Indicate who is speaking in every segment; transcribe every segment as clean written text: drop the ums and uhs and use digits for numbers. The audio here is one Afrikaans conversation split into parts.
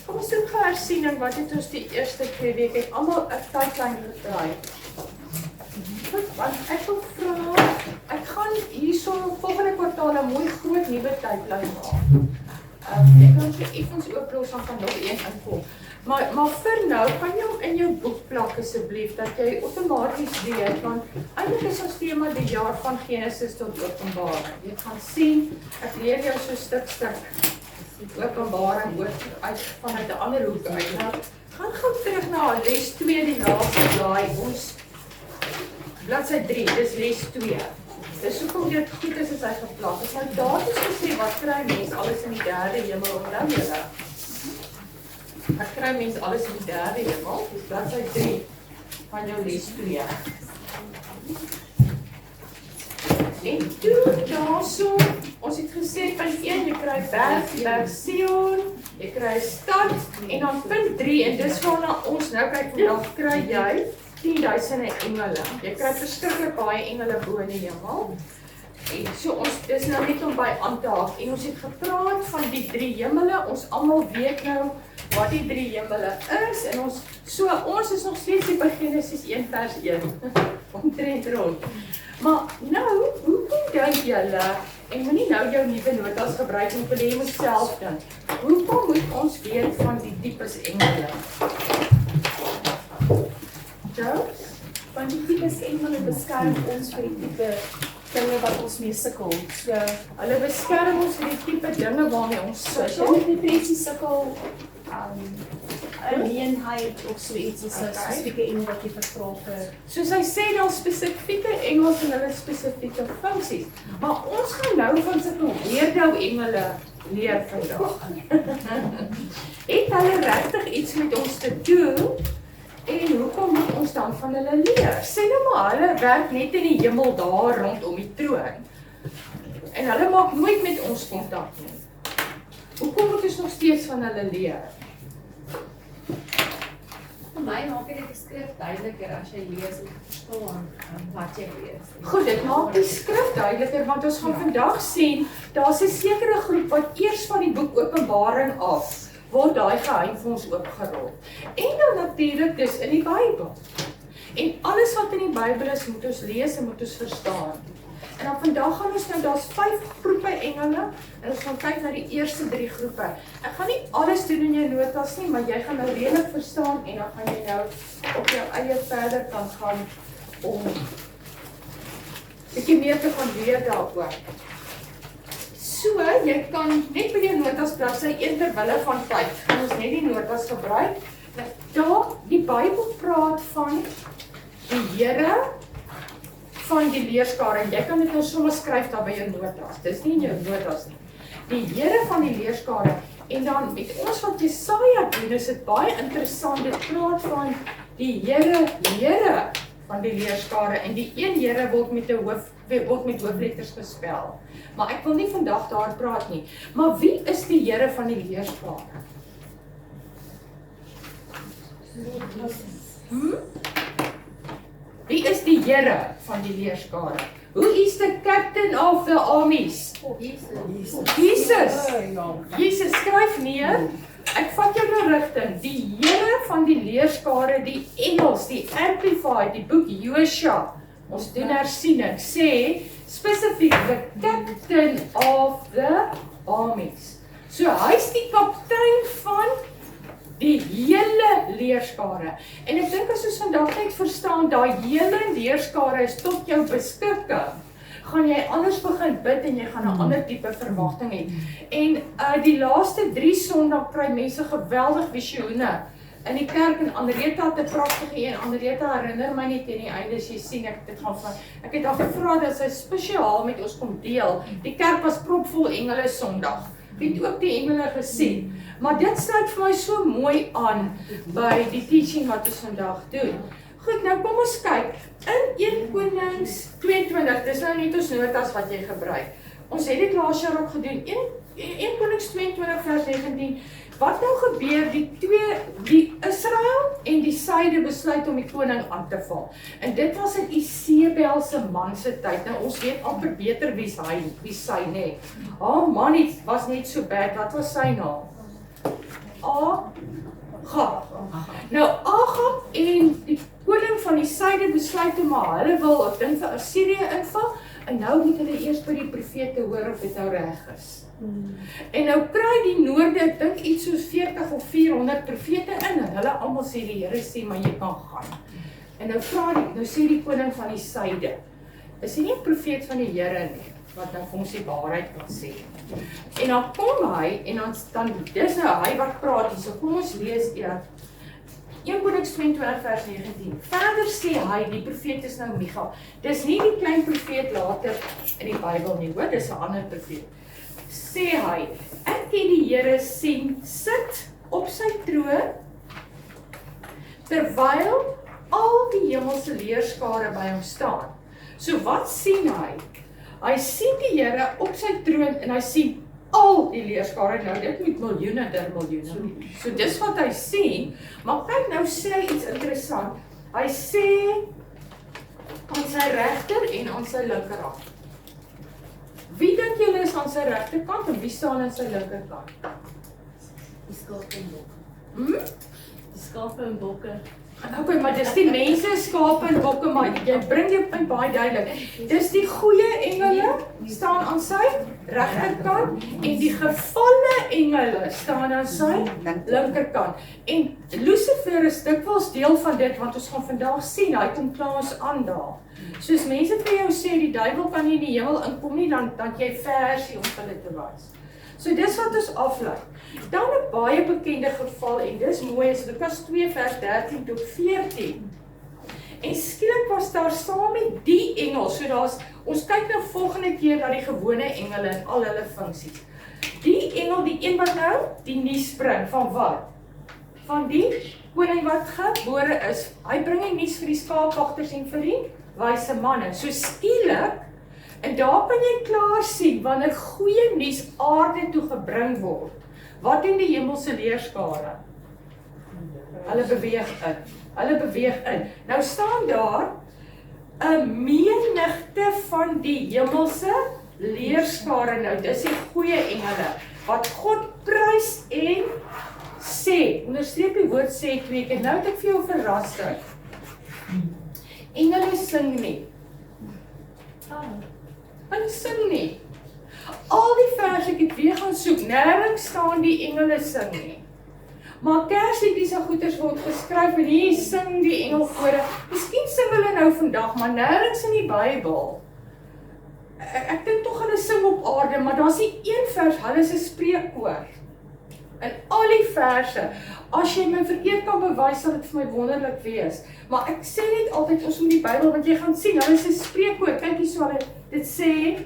Speaker 1: Kom ons doen hersiening, wat het ons die eerste 2 weke, het almal 'n tydlyn gekry. Want ek wil vra, ek gaan hierso volgende kwartaal 'n mooi groot nuwe tydlyn maak. Ek kan so effens ooplos dan kan nog een inkom. Maar vir nou, kan jy hom in jou boek plak asseblief, dat jy outomaties weet, want eintlik is ons tema die jaar van Genesis tot Openbaring. Jy gaan sien, ek leer jou so stuk Openbaring uit vanuit 'n ander hoek uit. Nou, gaan gou terug na les 2, die laaste blaai, ons bladsy 3, dis les 2. Dis hoekom dit goed is as hy geplak is. Nou daar is gesê, wat kry mens alles in die derde hemel, onthou julle? Wat kry mens alles in die derde hemel? Dis bladsy 3 van jou les 2. En toe daarso, ons het gesê punt 1, jy kry berg Sion, jy kry stad, en dan punt 3, en dis waarna ons nou kyk vandag, kry jy 10.000 engele. Jy kry verskriklik baie engele bo in die hemel. En so dis nou net om by aan te haak. En ons het gepraat van die 3 hemele. Ons almal weet nou wat die 3 hemele is. En ons is nog steeds by Genesis 1 vers 1. Omtrent rond. Maar nou, hoekom dink julle, en moenie nou jou nuwe notas gebruik en vir jy moet self dink. Hoekom moet ons weet van die tipes engele?
Speaker 2: Want die tipes engele beskerm ons vir die tipe dinge wat ons mee sukkel. So,
Speaker 1: hulle beskerm ons vir die tipe dinge waarmee ons sukkel.
Speaker 2: Met depressie sukkel, alleenheid of so iets is 'n spesifieke engel wat jy vervra vir.
Speaker 1: Soos hy sê, daar spesifieke engels en hulle spesifieke funksies. Maar ons gaan nou van sulke weirdo engele leer vandag. Het hulle regtig iets met ons te doen? En hoekom moet ons dan van hulle leer? Sê nou maar, hulle werk net in die hemel daar rondom die troon. En hulle maak nooit met ons kontak nie. Hoekom moet ons nog steeds van hulle leer?
Speaker 3: Vir my maak dit die skrif duideliker as jy lees en verstaan wat jy lees.
Speaker 1: Goed, dit maak die skrif duideliker, want ons gaan vandag sien, daar's 'n sekere groep wat eers van die boek Openbaring af word daai geheim vir ons oopgerol. En dan natuurlik dis in die Bybel. En alles wat in die Bybel is, moet ons lees en moet ons verstaan. En dan vandag gaan ons nou, daar's 5 groepe engele, en ons gaan kyk na die eerste 3 groepe. Ek gaan nie alles doen in jou notas nie, maar jy gaan nou redelik verstaan, en dan gaan jy nou op jou eie verder kan gaan, om 'n bietjie meer te gaan leer daaroor. So, jy kan net by jou notas bladsy 1 terwille van tyd, gaan ons net die notas gebruik. Daar, die Bybel praat van die Here van die leerskare, en jy kan dit nou sommer skryf daar by jou notas, dis nie in jou notas nie. Die Here van die leerskare, en dan met ons wat Jesaja doen, is dit baie interessant, dit praat van die Here van die leerskare, en die een Here word met hoofletters gespel. Maar ek wil nie vandag daar praat nie. Maar wie is die Here van die leerskare? Wie is die Here van die leerskare? Who is the captain of the armies? Jesus, skryf neer. Ek vat jou na rigting. Die Here van die leerskare, die Engels, die Amplified, die boek Josua. Ons doen hersiening, sê spesifiek the captain of the armies. So hy's die kaptein van die hele leerskare. En ek dink as ons vandag net verstaan, daai hele leerskare is tot jou beskikking, gaan jy anders begin bid en jy gaan 'n ander tipe verwagting hê. En die laaste 3 Sondae kry mense geweldig visioene. In die kerk en Andreta het 'n pragtige een. Andreta herinner my net teen die einde, as jy sien, ek het haar gevra dat sy spesiaal met ons kom deel. Die kerk was propvol engele Sondag. Ek het ook die engele gesien. Maar dit sluit vir my so mooi aan by die teaching wat ons vandag doen. Goed, nou kom ons kyk. In 1 Konings 22, dis nou net ons notas wat jy gebruik. Ons het dit laas jaar ook gedoen. 1 Konings 22 vers 19. Wat nou gebeur, die Israel en die syde besluit om die koning aan te val. En dit was in Isebel se man se tyd. Nou ons weet amper beter wie sy, nê. Haar man was net so bad, wat was sy naam? Agab. Nou Agab en die koning van die suide besluit maar hulle wil, ek dink vir Assirië inval, en nou moet hulle eers by die profete hoor of dit nou reg is. En nou kry die noorde, ek dink iets soos 40 of 400 profete in, en hulle almal sê die Here sê, maar jy kan gaan. En nou sê die koning van die suide, is hy nie 'n profeet van die Here nie, wat nou vir ons die waarheid kan sê. En dan kom hy, en dan dis nou hy wat praat hier, so kom ons lees 1 Konings 22 vers 19. Verder sê hy, die profeet is nou Micha. Dis nie die klein profeet later in die Bybel nie, hoor, dis 'n ander profeet. Sê hy, ek het die Here sien sit op sy troon, terwyl al die hemelse leerskare by hom staan. So wat sien hy? Hy sien die Here op sy troon en hy sien al die leerskare, nou dit moet miljoene der miljoene. So dis wat hy sien, maar kyk nou sê hy iets interessant. Hy sê aan sy regter en aan sy linkerhand. Wie dink julle is aan sy regterkant en wie staan aan sy linkerkant?
Speaker 3: Die skape en bokke. Die skape en bokke.
Speaker 1: Okay, maar dis die mense, skape en bokke, maar jy bring jou punt baie duidelik. Dis die goeie engele staan aan sy regterkant en die gevalle engele staan aan sy linkerkant. En Lucifer is dikwels deel van dit wat ons gaan vandag sien, hy kom klaar ons aan daar. Soos mense vir jou sê, die duiwel kan nie in die hemel inkom nie, dan jy versie om hulle te wys. So dis wat ons aflei. Dan 'n baie bekende geval, en dis mooi, is Lukas 2 vers 13 tot 14. En skielik was daar saam met die engel, so ons kyk nou volgende keer na die gewone engele en al hulle funksies. Die engel, die een wat nou die nuus bring, van wat? Van die koning wat gebore is. Hy bring die nuus vir die skaapwagters en vir die wyse manne. So skielik, en daar kan jy klaar sien, wanneer goeie nuus aarde toe gebring word, wat doen die hemelse leerskare? Hulle beweeg in. Nou staan daar 'n menigte van die hemelse leerskare. Nou dis die goeie engele wat God prys en sê. Onderstreep die woord sê 2 keer. Nou het ek vir jou verrassing. Engele sing nie. Hulle sing nie. Al die verse ek het weer gaan soek, nêrens staan die engele sing nie. Maar Kersliedjies en goeters word geskryf en hier sing die engelkore. Miskien sing hulle nou vandag, maar nêrens in die Bybel. Ek dink tog hulle sing op aarde, maar daar's nie een vers, hulle is 'n spreekkoor. In al die verse, as jy my verkeerd kan bewys, sal dit vir my wonderlik wees. Maar ek sê net altyd, ons moet die Bybel, want jy gaan sien, hulle is 'n spreekkoor. Kyk hier so hulle dit sê,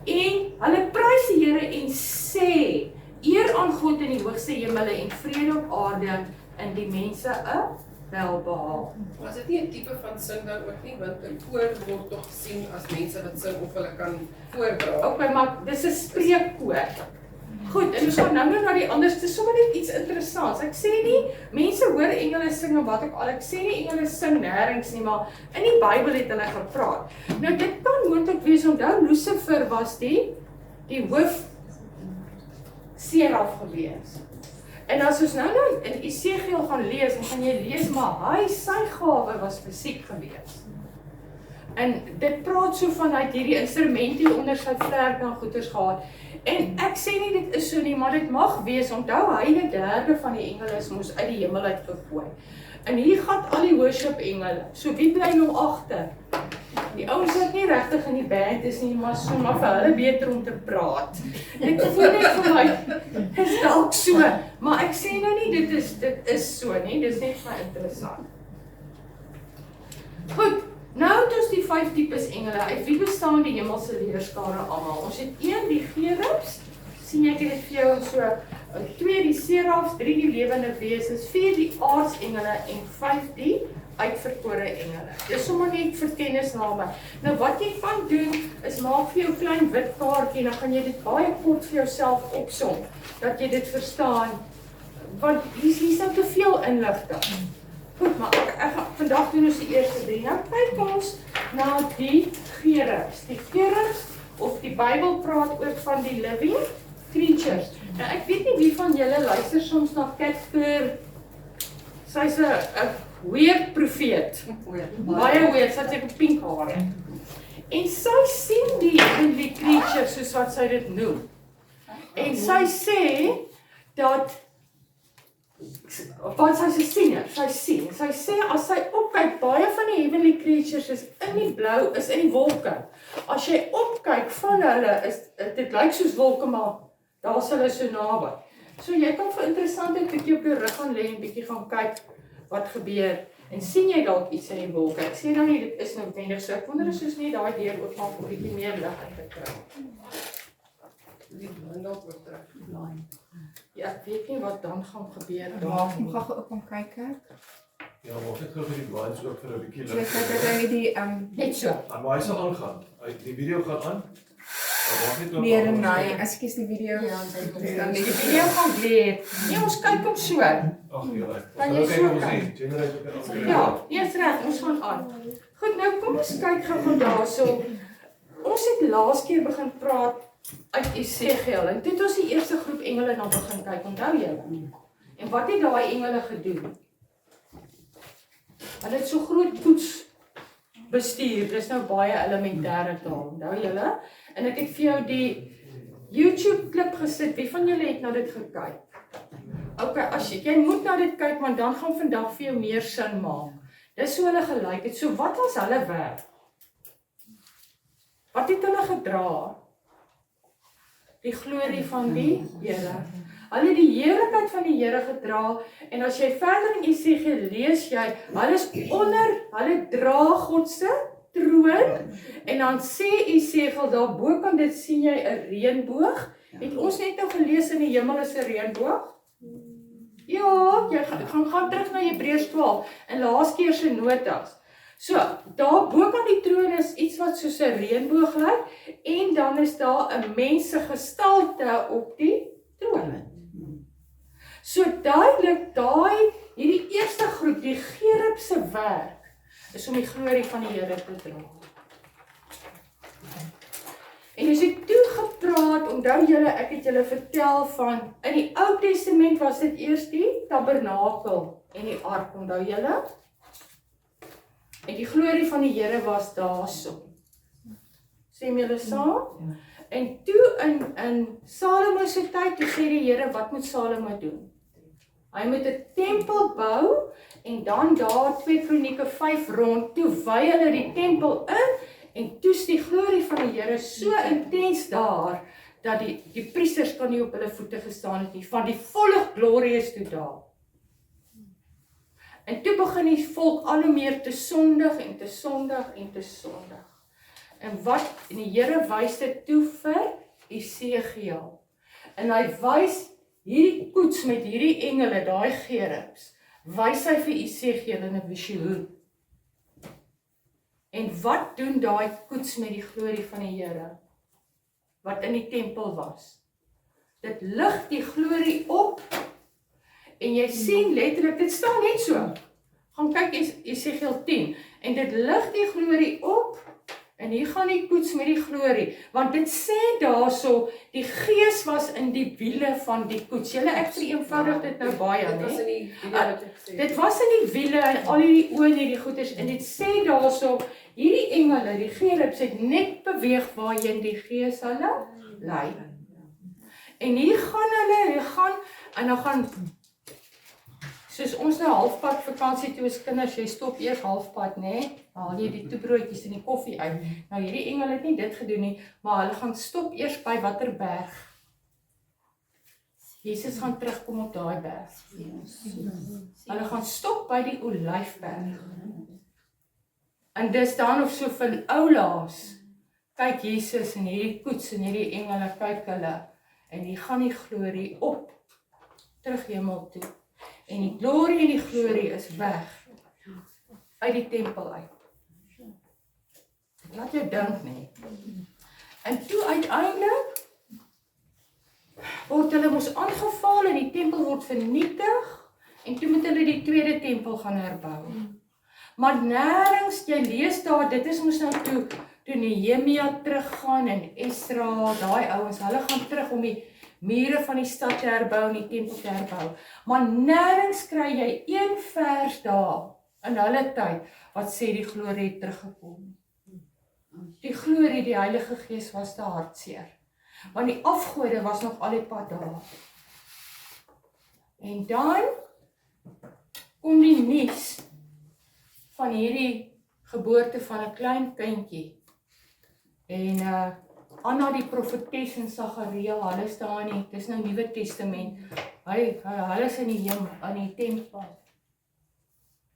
Speaker 1: en hulle prys die Here en sê, eer aan God in die hoogste hemele en vrede op aarde in die mense 'n welbehaag.
Speaker 4: Was dit nie 'n tipe van sing dan ook nie, want 'n koor word tog gesien as mense wat sing of hulle kan voordra.
Speaker 1: Okay, maar dis 'n spreekkoor. Goed, en ons gaan nou na die ander, dis sommer net iets interessants. Ek sê nie, mense hoor engele sing en wat ook al, ek sê nie engele sing nêrens nie, maar in die Bybel het hulle gepraat. Nou dit kan moontlik wees, onthou Lucifer was die hoof seraf gewees. En as ons nou in Esegiel gaan lees, dan gaan jy lees, maar sy gawe was fisiek gewees. En dit praat so van hy het hierdie instrumente onder sy vlerke en goeders gehad. En ek sê nie dit is so nie, maar dit mag wees. Onthou hy 1/3 van die engele is mos uit die hemel uit gegooi. En hier gaan al die worship engele. So wie bly nou agter? Die ouens wat nie regtig in die band is nie, maar so maar vir hulle beter om te praat. Ek voel net vir my, is dalk so, maar ek sê nou nie dit is so nie, dis net maar interessant. Goed, nou het ons die 5 tipes engele, uit wie bestaan die hemelse leerskare almal? Ons het 1 die gerubs, sien ek het dit vir jou so, 2 die serafs, 3 die lewende wesens, 4 die aardsengele en 5 die uitverkore engele. Dis sommer net vir kennisname. Nou wat jy kan doen, is maak vir jou klein wit kaartjie, dan gaan jy dit baie kort vir jouself opsom, dat jy dit verstaan, want hier is nou te veel inligting. Goed, maar ek gaan vandag doen ons die eerste 3. Nou kyk ons na die gerubs. Die gerubs, of die Bybel praat ook van die living creatures. Nou, ek weet nie wie van julle luister soms na Kat Keur. Sy's 'n weird profeet. Baie weird, sy het seker pink hare. En sy sien die heavenly creature soos wat sy dit noem. En sy sê dat wat sy sien, sy sê as sy opkyk, baie van die heavenly creatures is in die blou, is in die wolke. As jy opkyk van hulle, dit lyk soos wolke, maar daar's hulle so naby. So jy kan vir interessantheid bietjie op jou rug gaan lê en bietjie gaan kyk wat gebeur. En sien jy dalk iets in die wolke? Ek sê nou nie dit is noodwendig so. Ek wonder as ons nie daai deur oopmaak om 'n bietjie meer lig in te kry.
Speaker 4: Die blind dalk oortrek.
Speaker 1: Ja, ek weet nie wat dan gaan gebeur.
Speaker 5: Maak hom gou op kom kyk.
Speaker 6: Ja, maak net gou vir die blinds oop vir 'n bietjie
Speaker 5: So
Speaker 6: lig.
Speaker 5: kyk dat hy die
Speaker 1: Net so.
Speaker 6: Maar hy sal aangaan. Die video gaan aan. Maak net
Speaker 5: meer nee, ekskuus die video.
Speaker 1: Ja, die video gaan weer. Nee, ons kyk hom so.
Speaker 6: Ag ja,
Speaker 1: Kan jy
Speaker 6: okay,
Speaker 1: so
Speaker 6: ons
Speaker 1: kyk?
Speaker 6: sien. Generator kan aangaan.
Speaker 1: Ja, jy's reg, ons gaan aan. Goed, nou kom ons kyk gou van daarso. Ons het laas keer begin praat uit Esegiel en toe het ons die eerste groep engele dan begin kyk, onthou julle? En wat het daai engele gedoen? Hulle het so groot koets bestuur, dis nou baie elementêre taal, onthou julle? En ek het vir jou die YouTube klip gesit, wie van julle het na dit gekyk? Okay, as jy moet na dit kyk, want dan gaan vandag vir jou meer sin maak. Dis so hulle gelyk het, so wat was hulle werk? Wat het hulle gedra? Die glorie van die Here. Hulle het die heerlikheid van die Here gedra en as jy verder in Esegiel lees jy, hulle dra God se troon en dan sê Esegiel daarbo kan dit sien jy 'n reënboog. Het ons net nou gelees in die hemel is 'n reënboog? Ja, jy gaan terug na Hebreërs 12 en laas keer se notas. So, daar bo kan die troon is iets wat soos 'n reënboog lyk en dan is daar 'n mens se gestalte op die troon. So duidelik hierdie eerste groep, die gerub se werk is om die glorie van die Here te dra. En as ek toe gepraat, onthou julle, ek het julle vertel van in die Ou Testament was dit eers die tabernakel en die ark, onthou julle? En die glorie van die Here was daarso. Sê julle saam? En toe in Salomo se tyd, toe sê die Here, wat moet Salomo doen? Hy moet 'n tempel bou en dan daar 2 Kronieke 5 rond, toe wy hulle die tempel in en toe is die glorie van die Here so intens daar dat die priesters kan nie op hulle voete gestaan het nie, van die volle glorie is toe daar. En toe begin die volk al hoe meer te sondig en te sondig en te sondig. En die Here wys dit toe vir Esegiel. En hy wys hierdie koets met hierdie engele, daai gerubs, wys hy vir Esegiel in 'n visioen. En wat doen daai koets met die glorie van die Here wat in die tempel was? Dit lig die glorie op en jy sien letterlik, dit staan net so. Gaan kyk Esegiel 10 en dit lig die glorie op en hier gaan die koets met die glorie, want dit sê daarso die gees was in die wiele van die koets. Julle ek vereenvoudig dit nou baie,
Speaker 4: Dit was
Speaker 1: né?
Speaker 4: in die video wat ek gesê het.
Speaker 1: Dit was in die wiele en al hierdie oë en hierdie goeders en dit sê daarso hierdie engele, die gerubs het net beweeg waarheen die gees hulle lei. En hier gaan en dan gaan soos ons nou halfpad vakansie toe as kinders, jy stop eers halfpad, né? Haal jy die toebroodjies en die koffie uit. Nou hierdie engele het nie dit gedoen nie, maar hulle gaan stop eers by watter berg? Jesus gaan terugkom op daai berg. Hulle gaan stop by die Olyfberg. En dis dan of so van oulaas. Kyk Jesus en hierdie koets en hierdie engele kyk hulle en hier gaan die glorie op terug hemel toe. En die glorie en die glorie is weg uit die tempel uit. Laat jou dink nie. En toe uiteindelik word hulle mos aangeval en die tempel word vernietig en toe moet hulle die tweede tempel gaan herbou. Maar nêrens, jy lees daar, dit is mos nou toe Nehemia teruggaan en Esra, daai ouens, hulle gaan terug om die mure van die stad te herbou en die tempel te herbou. Maar nêrens kry jy een vers daar in hulle tyd wat sê die glorie het teruggekom. Die glorie, die Heilige Gees was te hartseer. Want die afgode was nog al die pad daar. En dan kom die nuus van hierdie geboorte van 'n klein kindjie. En Anna die profetes en Sagaria, hulle staan nie, dis nou Nuwe Testament. Hulle is in die hemel, in die tempel.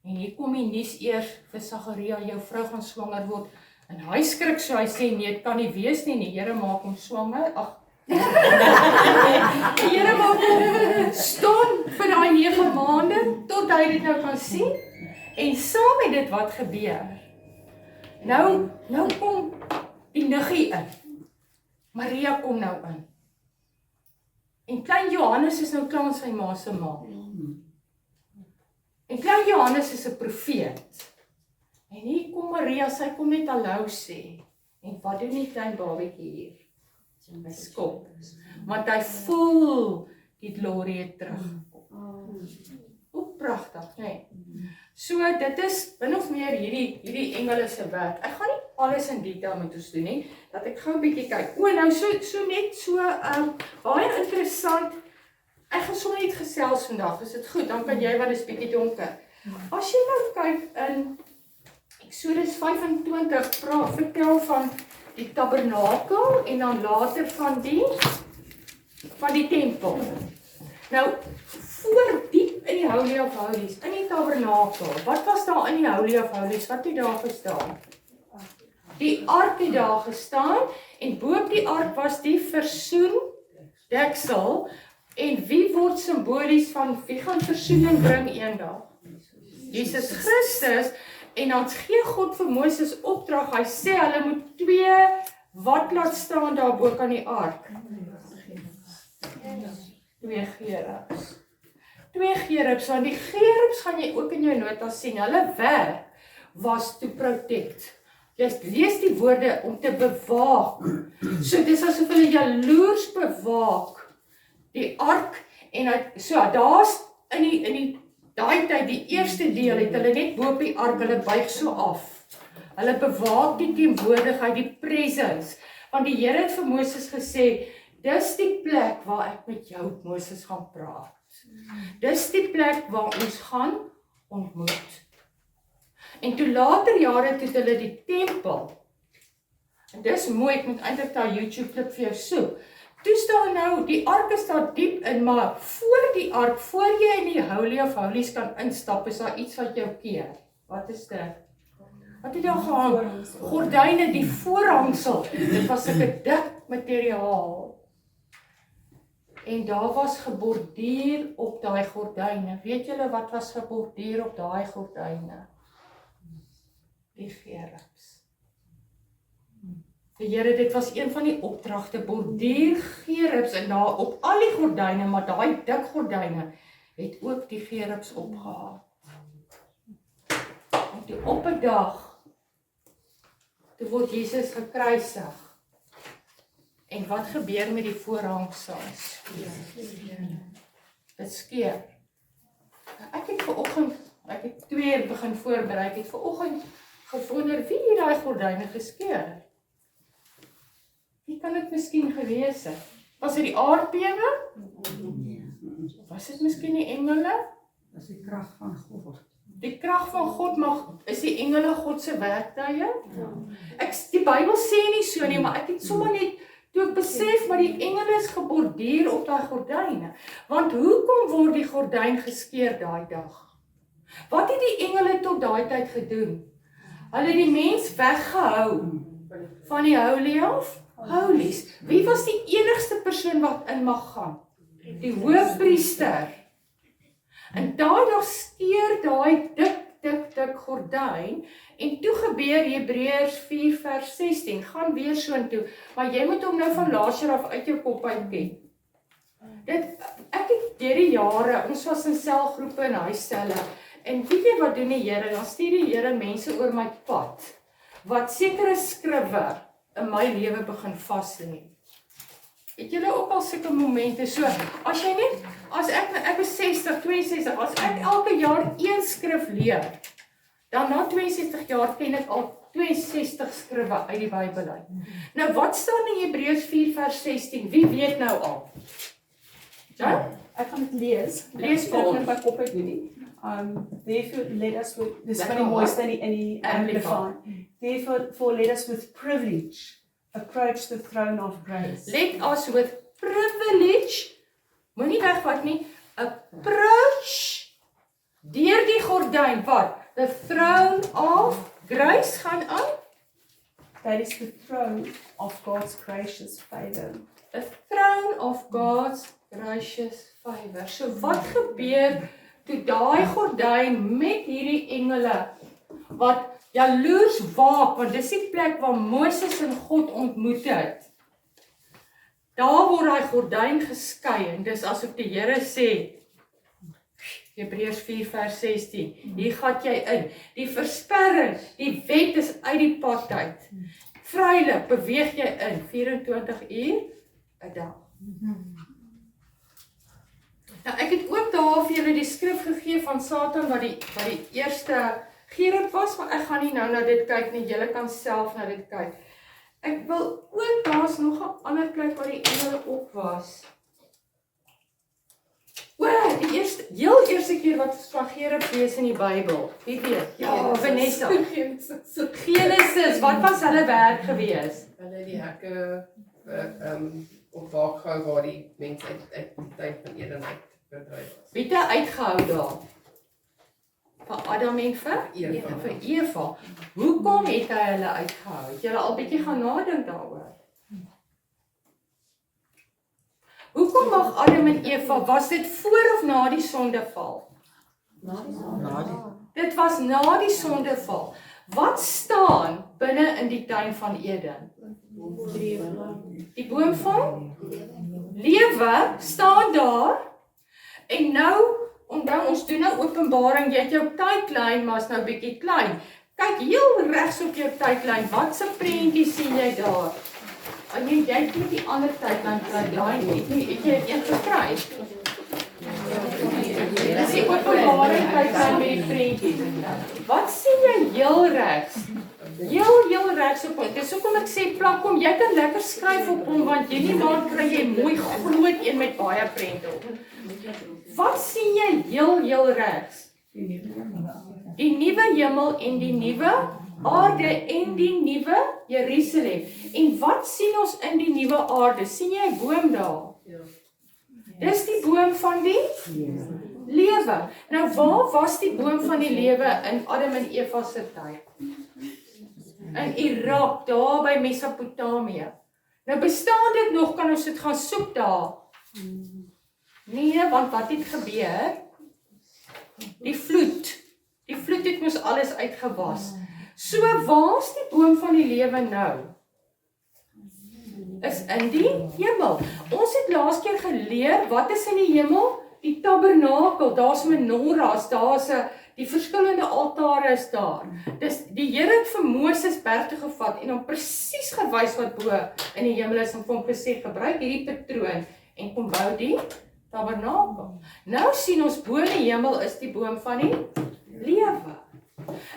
Speaker 1: En hier kom die nuus eers vir Sagaria, jou vrou gaan swanger word. En hy skrik so, hy sê nee, dit kan nie wees nie, die Here maak hom swanger. Ag. Die Here maak hom stom vir daai 9 maande tot hy dit nou kan sien. En saam met dit wat gebeur. Nou kom die niggie in. Maria kom nou in. En klein Johannes is nou klaar in sy ma se maag. En klein Johannes is 'n profeet. En hier kom Maria, sy kom net hallo sê. En wat doen die klein babatjie hier? Hy skop. Want hy voel die glorie terug. Hoe pragtig, nee. So dit is min of meer hierdie engele se werk. Ek gaan nie alles in detail met ons doen nie, dat ek gou 'n bietjie kyk. O, nou so baie interessant. Ek gaan sommer net gesels vandag. Is dit goed? Dan kan jy, want dit is bietjie donker. As jy nou kyk in Eksodus 25 vertel van die tabernakel en dan later van die tempel. Nou, voor diep in die Holy of Holies, in die tabernakel, wat was daar in die Holy of Holies? Wat het daar gestaan? Die ark het daar gestaan en boop die ark was die versoendeksel. En wie word simbolies van wie gaan versoening bring eendag? Jesus Christus. En dan gee God vir Moses opdrag, hy sê hulle moet 2 wat laat staan daar bo aan die ark? 2 gerubs. 2 gerubs, want die gerubs gaan jy ook in jou notas sien, hulle werk was to protect. Jy lees die woorde om te bewaak. So dis asof hulle jaloers bewaak die ark en daar's in daai tyd die eerste deel het hulle net bo op die ark, hulle buig so af. Hulle bewaak die teenwoordigheid, die presence. Want die Here het vir Moses gesê, dis die plek waar ek met jou Moses gaan praat. Dis die plek waar ons gaan ontmoet. En toe later jare toe hulle die tempel. En dis mooi, ek moet eintlik daai YouTube klip vir jou soek. Toe staan nou, die ark is daar diep in, maar voor die ark, voor jy in die Holy of Holies kan instap, is daar iets wat jou keer. Wat is dit? Wat het daar gehang? Gordyne, die voorhangsel. Dit was 'n dik materiaal. En daar was geborduur op daai gordyne. Weet julle wat was geborduur op daai gordyne? Die gerubs. Die Here, dit was een van die opdragte, borduur gerubs en daar op al die gordyne, maar daai dik gordyne het ook die gerubs opgehaal. En toe op 'n dag, toe word Jesus gekruisig. En wat gebeur met die voorhangsels? Dit skeur. Ek het vanoggend, ek het 2 uur begin voorberei, ek het vanoggend gewonder wie het daai gordyne geskeur? Wie kan dit miskien gewees het? Was dit die aardbewe? Was dit miskien die engele?
Speaker 7: Dis die krag van God.
Speaker 1: Die krag van God is die engele God se werktuie? Die Bybel sê nie so nie, maar ek het sommer net toe ek besef maar die engele is geborduur op daai gordyne. Want hoekom word die gordyn geskeur daai dag? Wat het die engele tot daai tyd gedoen? Hulle het die mens weggehou van die Holy of Holies. Wie was die enigste persoon wat in mag gaan? Die hoofpriester. En daai dag skeur daai dik gordyn en toe gebeur Hebreërs 4 vers 16. Gaan weer soontoe, maar jy moet hom nou van laas jaar af uit jou kop uit ken. Ek het deur die jare, ons was in selgroepe en huisstelle. En weet jy wat doen die Here? Dan stuur die Here mense oor my pad wat sekere skriwe in my lewe begin vas lê. Het julle ook al sulke momente so, as jy net, as ek is 60, 62, as ek elke jaar een skrif leer, dan na 62 jaar ken ek al 62 skriwe uit die Bybel uit. Nou wat staan in Hebreërs 4 vers 16? Wie weet nou al? Ja?
Speaker 2: Ek gaan dit lees.
Speaker 1: Lees vir
Speaker 2: Ek
Speaker 1: ons.
Speaker 2: kan my kop uit doen nie. Therefore let us with, dis
Speaker 1: Lekker
Speaker 2: van die
Speaker 1: hoor.
Speaker 2: mooiste in die Amplified. Therefore let us with privilege approach the throne of grace.
Speaker 1: Let us with privilege, moenie wegvat nie, approach, deur die gordyn, wat? The throne of grace gaan aan?
Speaker 2: That is the throne of God's gracious favor.
Speaker 1: The throne of God's gracious favor. So wat gebeur toe daai gordyn met hierdie engele wat jaloers waak, want dis die plek waar Moses en God ontmoet het. Daar word daai gordyn geskei en dis asof die Here sê, Hebreërs 4 vers 16, hier gaan jy in. Die versperring, die wet is uit die pad uit. Vrylik beweeg jy in 24 uur 'n dag. Nou ek het ook daar vir julle die skrif gegee van Satan wat die eerste Gerard was, maar ek gaan nie nou na dit kyk nie, julle kan self na dit kyk. Ek wil ook, daar's nog 'n ander plek waar die engele ook was. Die heel eerste keer wat van Gerard lees in die Bybel, wie weet? Ja, Vanessa. Genesis, wat was hulle werk gewees?
Speaker 4: Hulle die hekke op waak gehou waar die mense uit die tuin van Eden uit verdryf was.
Speaker 1: Wie het hy uitgehou daar? Van Adam en vir Eva. Hoekom het hy hulle uitgehou? Het julle al bietjie gaan nadink daaroor? Hoekom mag Adam en Eva, was dit voor of na die sondeval? Dit was na die sondeval. Wat staan binne in die tuin van Eden? Die boom van lewe staan daar. En nou, onthou ons doen nou Openbaring, jy het jou tydlyn, maar is nou bietjie klein. Kyk heel regs op jou tydlyn, wat se prentjie sien jy daar? En jy het nie die ander tydlyn het jy een gekry? Dis die Openbaring tydlyn met die prentjie. Wat sien jy heel regs? Heel regs op hom. Dis hoekom ek sê plak hom, jy kan lekker skryf op hom, want hierdie maand kry jy mooi groot een met baie prente op. Wat sien jy heel regs? Die nuwe hemel en die nuwe aarde en die nuwe Jerusalem. En wat sien ons in die nuwe aarde? Sien jy 'n boom daar? Dis die boom van die lewe. Nou waar was die boom van die lewe in Adam en Eva se tyd? In Irak, daar by Mesopotamië. Nou bestaan dit nog, kan ons dit gaan soek daar? Nee, want wat het gebeur? Die vloed het mos alles uitgewas. So waar's die boom van die lewe nou? Is in die hemel. Ons het laas keer geleer, wat is in die hemel? Die tabernakel, daar's menorahs, daar's die verskillende altare is daar. Dis die Here het vir Moses berg toe gevat en hom presies gewys wat bo in die hemel is en vir hom gesê gebruik hierdie patroon en kom bou die tabernakel. Nou sien ons bo in die hemel is die boom van die lewe.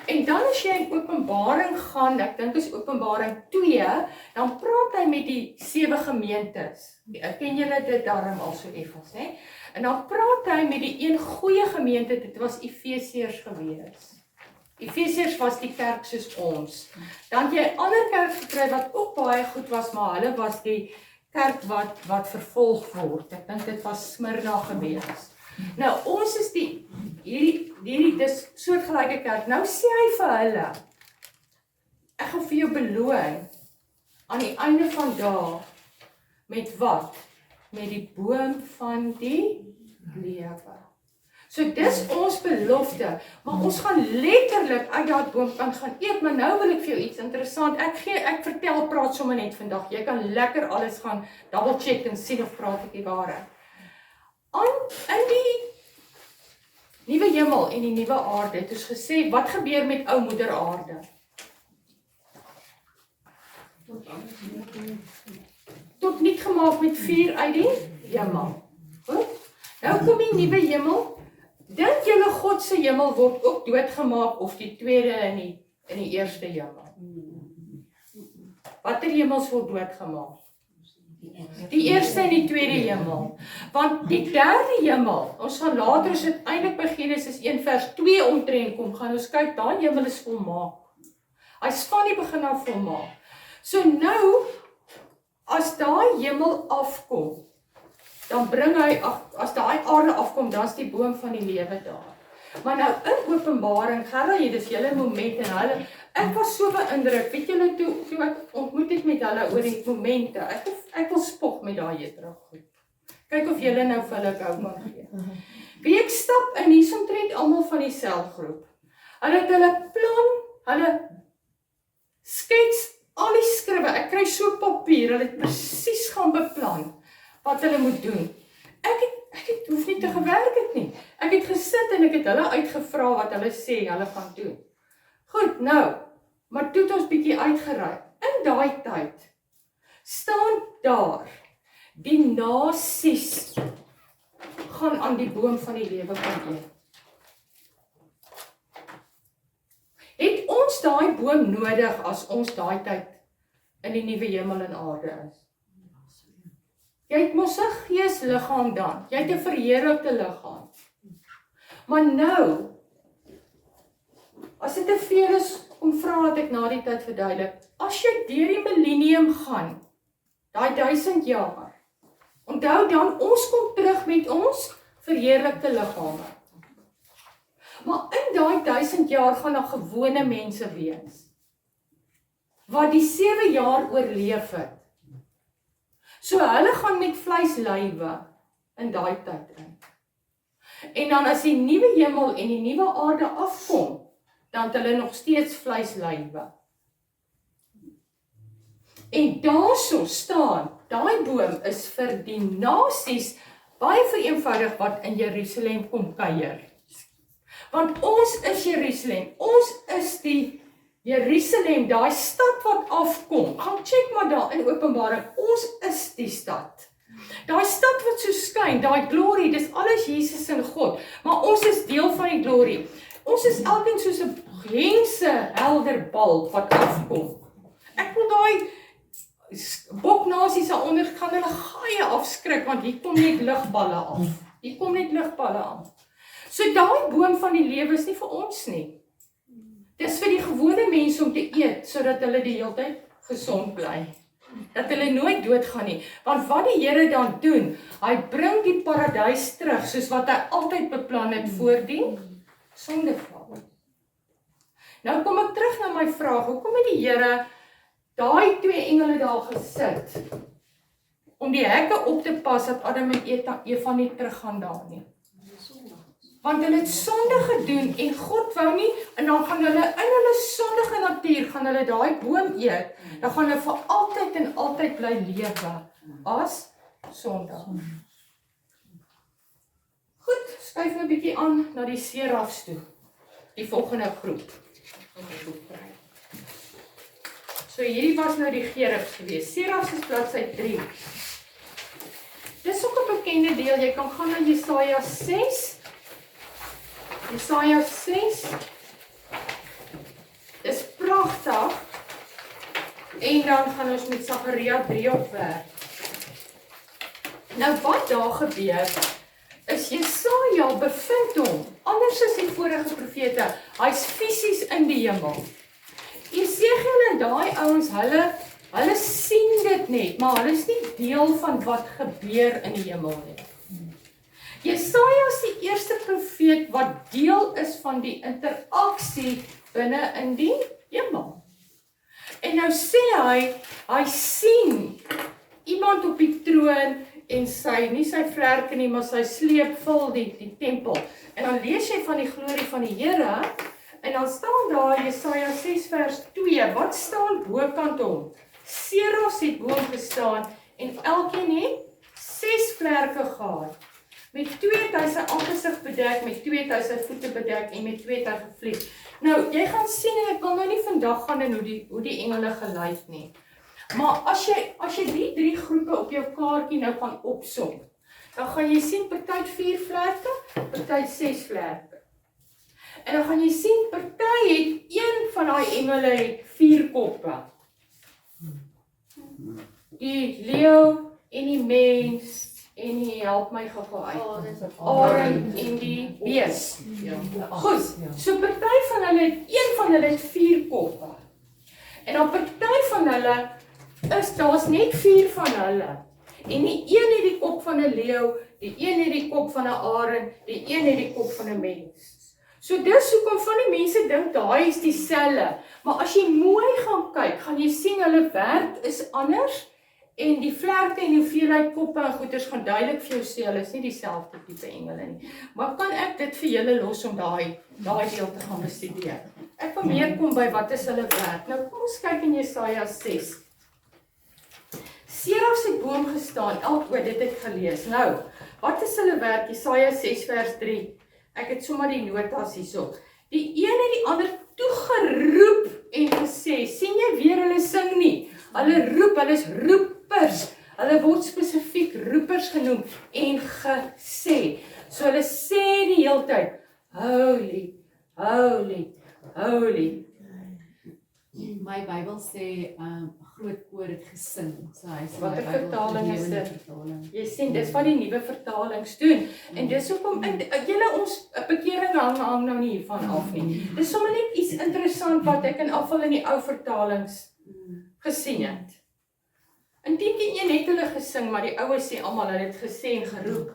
Speaker 1: En dan as jy in Openbaring gaan, ek dink is Openbaring 2, dan praat hy met die 7 gemeentes. Ken julle dit daarom al so effens, né? En dan praat hy met die een goeie gemeente, dit was Efesiërs gewees. Efesiërs was die kerk soos ons. Dan het jy 'n ander kerk gekry wat ook baie goed was, maar hulle was die kerk wat vervolg word. Ek dink dit was Smyrna gewees. Nou ons is hierdie dis soortgelyke kerk. Nou sê hy vir hulle, ek gaan vir jou beloon aan die einde van dae met wat? Met die boom van die lewe. So dis ons belofte, maar ons gaan letterlik uit daardie boom kan gaan eet, maar nou wil ek vir jou iets interessant. Ek praat sommer net vandag. Jy kan lekker alles gaan double check en sien of praat ek die waarheid. In die nuwe hemel en die nuwe aarde het ons gesê, wat gebeur met ou moeder aarde? Tot nuut gemaak met vuur uit die hemel. Goed? Nou kom die nuwe hemel. Dink julle God se hemel word ook doodgemaak of die tweede in die eerste hemel? Watter hemels word doodgemaak? Die eerste en die tweede hemel. Want die derde hemel, ons gaan later as dit eintlik by Genesis 1 vers 2 omtrent kom, gaan ons kyk, daai hemel is volmaak. Hy's van die begin af volmaak. So nou, as daai hemel afkom, dan bring hy, as daai aarde afkom, dan is die boom van die lewe daar. Maar nou in Openbaring, Gerrie, dis julle moment en hulle, ek was so beïndruk, weet julle, toe ek ontmoet het met hulle oor die momente, ek wil spog met daai Jethro goed. Kyk of julle nou vir hulle gou kan gee. Wie ek stap in, hier omtrent almal van die selgroep. Hulle het hulle plan, hulle skets al die skrywe, ek kry so papier, hulle het presies gaan beplan wat hulle moet doen. Ek hoef nie te gewerk het nie. Ek het gesit en ek het hulle uitgevra wat hulle sê hulle gaan doen. Goed, nou, maar toe het ons bietjie uitgereik. In daai tyd staan daar, die nasies gaan aan die boom van die lewe kan eet. Het ons daai boom nodig as ons daai tyd in die nuwe hemel en aarde is? Jy het mos 'n geesliggaam dan, jy het 'n verheerlikte liggaam. Maar nou, as dit te veel is, om vra dat ek na die tyd verduidelik, as jy deur die millennium gaan, daai 1000 jaar, onthou dan, ons kom terug met ons verheerlikte liggame. Maar in daai 1000 jaar gaan daar gewone mense wees, wat die 7 jaar oorleef het. So hulle gaan met vleislywe in daai tyd in. En dan as die nuwe hemel en die nuwe aarde afkom, dan het hulle nog steeds vleislywe. En daarso staan, daai boom is vir die nasies baie vereenvoudig wat in Jerusalem kom kuier. Want ons is Jerusalem, ons is die Jerusalem, daai stad wat afkom. Gaan check maar daar in Openbaring, ons is die stad. Daai stad wat so skyn, daai glory, dis alles Jesus en God, maar ons is deel van die glory. Ons is elkeen soos 'n grense helder bal wat afkom. Ek wil daai boknasies daaronder gaan hulle gaie afskrik, want hier kom net ligballe af. Hier kom net ligballe af. So daai boom van die lewe is nie vir ons nie. Dis vir die gewone mense om te eet, sodat hulle die hele tyd gesond bly. Dat hulle nooit doodgaan nie. Want wat die Here dan doen, hy bring die paradys terug, soos wat hy altyd beplan het voor die sondeval. Nou kom ek terug na my vraag, hoekom het die Here daai 2 engele daar gesit, om die hekke op te pas, dat Adam en Eva nie teruggaan daar nie. Want hulle het sonde gedoen, en God wou nie, en dan gaan hulle in hulle sondige natuur, gaan hulle daai boom eet, dan gaan hulle vir altyd en altyd bly lewe, as sondag. Goed, skuif nou 'n bietjie aan na die serafs toe, die volgende groep. So hierdie was nou die gerubs gewees. Serafs is bladsy 3. Dis ook 'n bekende deel, jy kan gaan na Jesaja 6. Jesaja 6. Dis pragtig. En dan gaan ons met Sagaria 3 opwerk. Nou wat daar gebeur, is Jesaja bevind hom, anders as die vorige profete, hy's fisies in die hemel. Esegiel en daai ouens, hulle sien dit net, maar hulle is nie deel van wat gebeur in die hemel nie. Jesaja is die eerste profeet wat deel is van die interaksie binne in die hemel. En nou sê hy sien iemand op die troon en nie sy vlerke nie, maar sy sleep vul die tempel. En dan lees jy van die glorie van die Here, en dan staan daar Jesaja 6 vers 2, wat staan bokant hom? Serafs het bo hom gestaan, en elkeen het 6 vlerke gehad. Met 2 het hy sy aangesig bedek, met 2 het hy sy voete bedek, en met 2 het hy gevlieg. Nou, jy gaan sien, en ek kan nou nie vandag gaan en hoe die engele gelyk nie. Maar as jy die 3 groepe op jou kaartjie nou gaan opsom, dan gaan jy sien party het 4 vlerke, party het 6 vlerke. En dan gaan jy sien party het een van daai engele het 4 koppe. Die leeu en die mens en die help my gou uit. Arend en die bees. Goed, so party van hulle het, een van hulle het 4 koppe. En dan party van hulle daar's net 4 van hulle. En die een het die kop van 'n leeu, die een het die kop van 'n arend, die een het die kop van 'n mens. So dis hoekom van die mense dink daai is dieselfde. Maar as jy mooi gaan kyk, gaan jy sien hulle werk is anders. En die vlerke en die hoeveelheid koppe en goeders gaan duidelik vir jou sê, hulle is nie dieselfde tipe engele nie. Maar kan ek dit vir julle los om daai deel te gaan bestudeer? Ek wil meer kom by wat is hulle werk. Nou kom ons kyk in Jesaja 6. Seraf se boom gestaan, dit het gelees. Nou, wat is hulle werk? Jesaja 6 vers 3. Ek het sommer die notas hierso. Die een het die ander toegeroep en gesê, sien jy weer hulle sing nie? Hulle roep, hulle is roepers. Hulle word spesifiek roepers genoem en gesê. So hulle sê die hele tyd, holy, holy, holy.
Speaker 3: My Bybel sê groot koor het gesing. So hy sê
Speaker 1: Watter
Speaker 3: my Bybel
Speaker 1: vertaling is
Speaker 3: lewende
Speaker 1: dit?
Speaker 3: vertaling.
Speaker 1: Jy sien, dis wat die nuwe vertalings doen. En dis hoekom julle ons bekering hang nou nie hiervan af nie. Dis sommer net iets interessant wat ek in afval in die ou vertalings gesien het. Indien die een het hulle gesing, maar die oues sê almal hulle het gesê en geroep.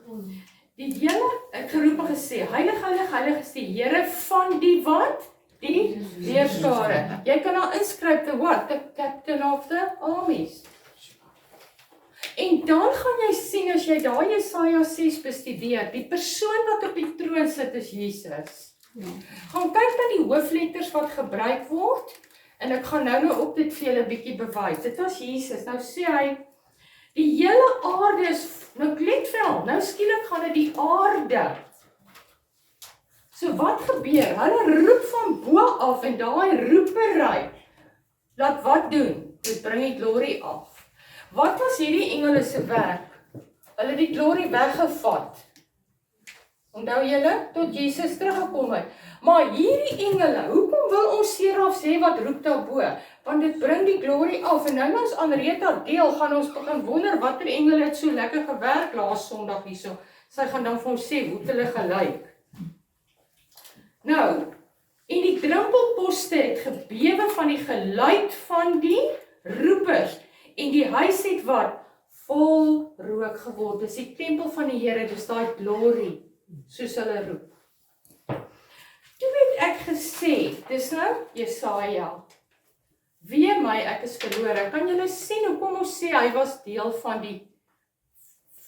Speaker 1: Die hele het geroep en gesê, heilig, heilig, heilig is die Here van die wat? Die leerskare. Jy kan daar inskryf the what? The captain of the armies. En dan gaan jy sien as jy daai Jesaja 6 bestudeer, die persoon wat op die troon sit is Jesus. Gaan kyk na die hoofletters wat gebruik word en ek gaan nou op dit vir julle 'n bietjie bewys. Dit was Jesus. Nou sê hy die hele aarde is nou kletvel. Nou skielik gaan dit die aarde. So wat gebeur? Hulle roep van bo af en daai roepery laat wat doen? Dit bring die glorie af. Wat was hierdie engele se werk? Hulle het die glorie weggevat. Onthou julle tot Jesus teruggekom het. Maar hierdie engele, hoekom wil ons seraf sê wat roep daarbo? Want dit bring die glorie af en nou ons aan Rita deel gaan ons begin wonder watter engele het so lekker gewerk laas Sondag hierso. Sy gaan dan vir ons sê hoe het hulle gelyk. Nou, en die drempelposte het gebewe van die geluid van die roepers en die huis het wat vol rook geword. Dis die tempel van die Here, dis daai glory, soos hulle roep. Toe het ek gesê, dis nou Jesaja. Wee my, ek is verlore. Kan julle sien hoekom ons sê hy was deel van die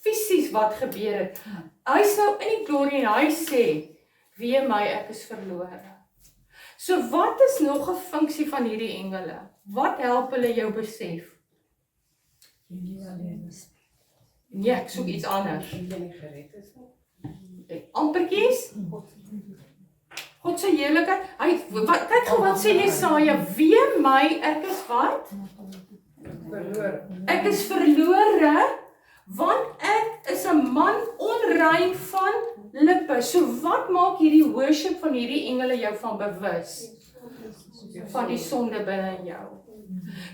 Speaker 1: fisies wat gebeur het? Hy is nou in die glory en hy sê, wee my, ek is verlore. So wat is nog 'n funksie van hierdie engele? Wat help hulle jou besef? Nee, ek soek iets anders. Ampertjies? God se heerlikheid. Kyk gou wat sê Jesaja, wee my, ek is wat?
Speaker 4: Verloor.
Speaker 1: Ek is verlore, want ek is 'n man onrein van lippe. So wat maak hierdie worship van hierdie engele jou van bewus? Van die sonde binne in jou.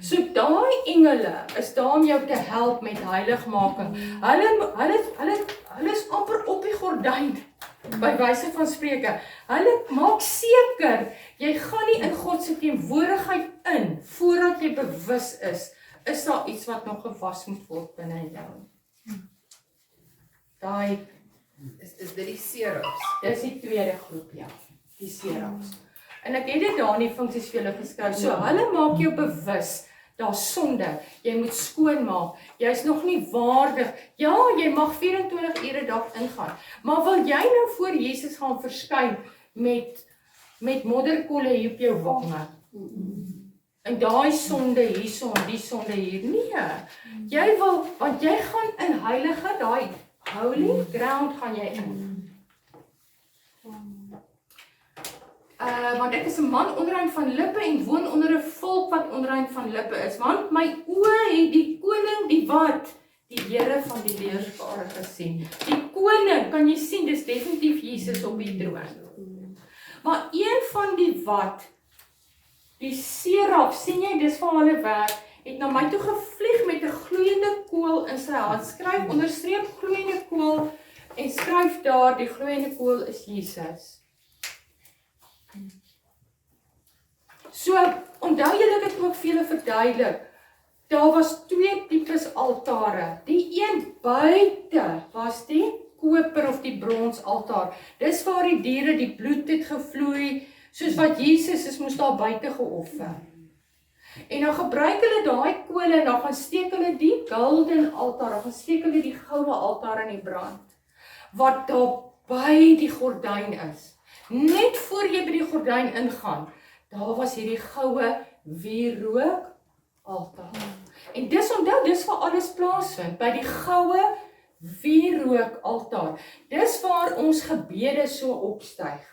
Speaker 1: So daai engele is daar om jou te help met heiligmaking. Hulle is amper op die gordyn, by wyse van spreuke. Hulle maak seker, jy gaan nie in God se teenwoordigheid in, voordat jy bewus is daar iets wat nog gewas moet word binne in jou. Daai
Speaker 4: Is dit die serafs?
Speaker 1: dis die tweede groep, ja. Die serafs. En ek het dit daar in die funksies vir julle geskryf. So hulle maak jou bewus, daar's sonde. Jy moet skoon maak. Jy's nog nie waardig. Ja, jy mag 24 ure 'n dag ingaan. Maar wil jy nou voor Jesus gaan verskyn met modderkolle hier op jou wange? En daai sonde hierson, die sonde hier. Nee. Jy wil, want jy gaan in heilige, daai holy ground gaan jy in. Want ek is 'n man onrein van lippe en woon onder 'n volk wat onrein van lippe is. Want my oë het die koning, die wat? Die Here van die leerskare gesien. Die koning, kan jy sien, dis definitief Jesus op die troon. Maar een van die wat, die seraf, sien jy, dis van hulle werk, het na my toe gevlieg met 'n gloeiende kool in sy hand. Skryf onderstreep gloeiende kool en skryf daar, die gloeiende kool is Jesus. So, onthou julle dit ook vir julle verduidelik. Daar was 2 tipes altare. Die een buite was die koper of die brons altaar. Dis waar die diere die bloed het gevloei, soos wat Jesus is, moes daar buite geoffer. En dan gebruik hulle daai kole en dan gaan steek hulle die golden altaar, dan gaan steek hulle die goue altaar in die brand, wat daar by die gordyn is. Net voor jy by die gordyn ingaan, daar was hierdie goue wierook altaar. En dis onthou, dis waar alles plaasvind, by die goue wierook altaar. Dis waar ons gebede so opstyg.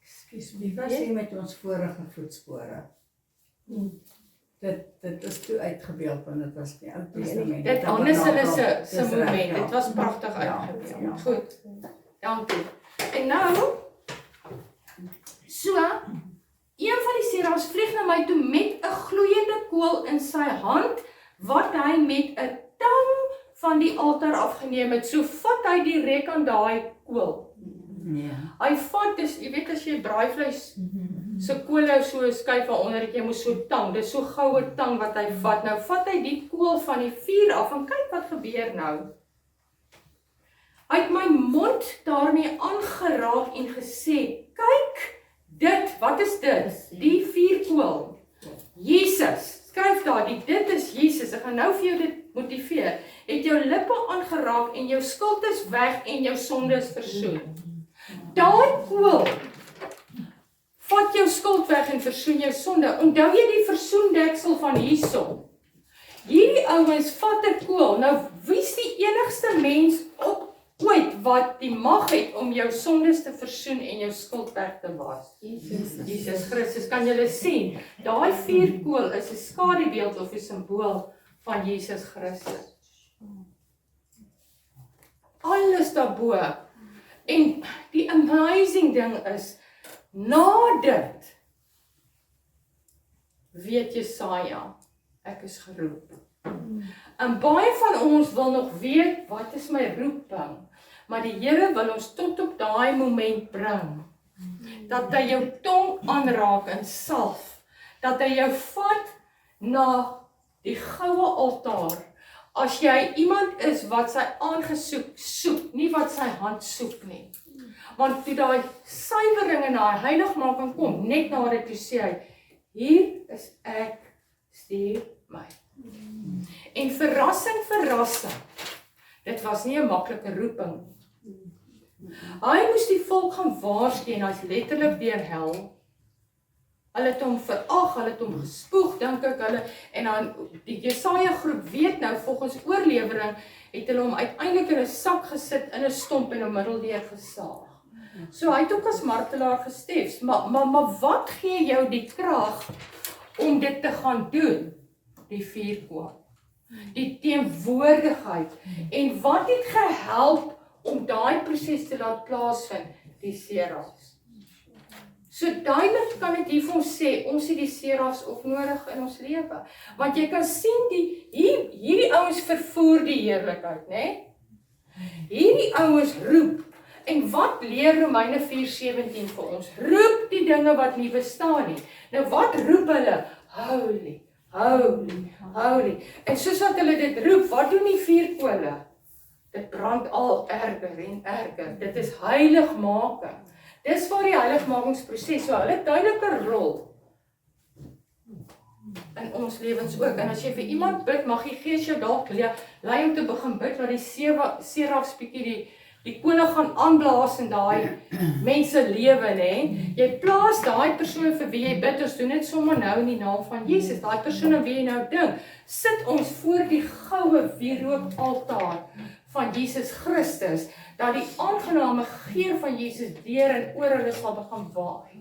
Speaker 7: Ekskuus, wie was hier met ons vorige voetspore? Dit is toe uitgebeeld, want dit was die Ou Testament.
Speaker 1: Dit anders hulle se
Speaker 7: Dis
Speaker 1: moment,
Speaker 7: reg, ja.
Speaker 1: dit was pragtig
Speaker 7: Ja,
Speaker 1: uitgebeeld.
Speaker 7: ja.
Speaker 1: Goed, dankie. En nou, so, een van die serafs vlieg na my toe met 'n gloeiende kool in sy hand, wat hy met 'n tang van die altaar afgeneem het. So vat hy direk aan daai kool.
Speaker 7: Ja.
Speaker 1: Hy vat, dis, jy weet as jy braaivleis se kole so skuif waaronder het jy moet so tang, dis so goue tang wat hy vat. Nou vat hy die kool van die vuur af en kyk wat gebeur nou. Hy het my mond daarmee aangeraak en gesê, kyk, dit, wat is dit? Die vuurkool. Jesus, skryf daar, dit is Jesus, ek gaan nou vir jou dit motiveer. Het jou lippe aangeraak en jou skuld is weg en jou sonde is versoen. Daai kool vat jou skuld weg en versoen jou sonde. Onthou jy die versoendeksel van hierson? Hierdie ouens vat 'n kool. Nou, wie is die enigste mens op ooit wat die mag het om jou sondes te versoen en jou skuld weg te was? Jesus Christus. Kan julle sien? Daai vuurkool is 'n skadubeeld of 'n simbool van Jesus Christus. Alles daarbo. En die amazing ding is, na dit weet Jesaja, ek is geroep. En baie van ons wil nog weet, wat is my roeping? Maar die Here wil ons tot op daai moment bring, dat hy jou tong aanraak en salf, dat hy jou vat na die goue altaar. As jy iemand is wat sy aangesoek soek, nie wat sy hand soek nie. Want toe daai suiwering en daai heiligmaking kom, net na dit toe sê hy, hier is ek, stuur my. En verrassing, dit was nie 'n maklike roeping. Hy moes die volk gaan waarsku en hy's letterlik deur hel. Hulle het hom verag, hulle het hom gespoeg, dink ek hulle, en dan die Jesaja groep weet nou, volgens oorlewering, het hulle hom uiteindelik in 'n sak gesit, in 'n stomp en hom middeldeur gesaag. So hy het ook as martelaar gesterf, maar wat gee jou die krag om dit te gaan doen? Die vuurkool, die teenwoordigheid, en wat het gehelp om daai proses te laat plaasvind? Die serafs. So duidelik kan ek hier vir ons sê, ons het die serafs ook nodig in ons lewe. Want jy kan sien, hierdie ouens vervoer die heerlikheid, né? Hierdie ouens roep. En wat leer Romeine 4:17 vir ons? Roep die dinge wat nie bestaan nie. Nou wat roep hulle? Holy, holy, holy. En soos wat hulle dit roep, wat doen die vuurkole? Dit brand al erger en erger. Dit is heiligmaking. Dis waar die heiligmakingsproses, so hulle duidelike rol in ons lewens ook. En as jy vir iemand bid, mag die Gees jou dalk lei om te begin bid, dat die serafs bietjie die kole gaan aanblaas in daai mense lewe, né? Jy plaas daai persoon vir wie jy bid, ons doen dit sommer nou in die naam van Jesus, daai persoon aan wie jy nou dink, sit ons voor die goue wierook altaar van Jesus Christus, dat die aangename geur van Jesus deur en oor hulle sal begin waai.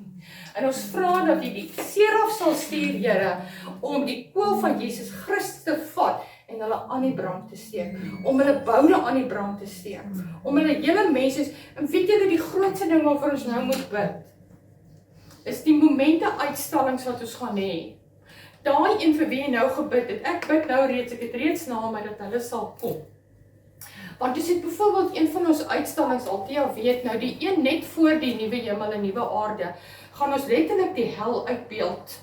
Speaker 1: En ons vra dat jy die seraf sal stuur, Here, om die kool van Jesus Christus te vat en hulle aan die brand te steek, om hulle boude aan die brand te steek, om hulle hele mense, en weet jy die grootste ding waarvoor ons nou moet bid, is die momente uitstallings wat ons gaan hê. Daai een vir wie jy nou gebid het, ek bid nou reeds, ek het reeds na my dat hulle sal kom. Want as dit byvoorbeeld een van ons uitstallings, Althea weet nou, die een net voor die nuwe hemel en nuwe aarde, gaan ons letterlik die hel uitbeeld.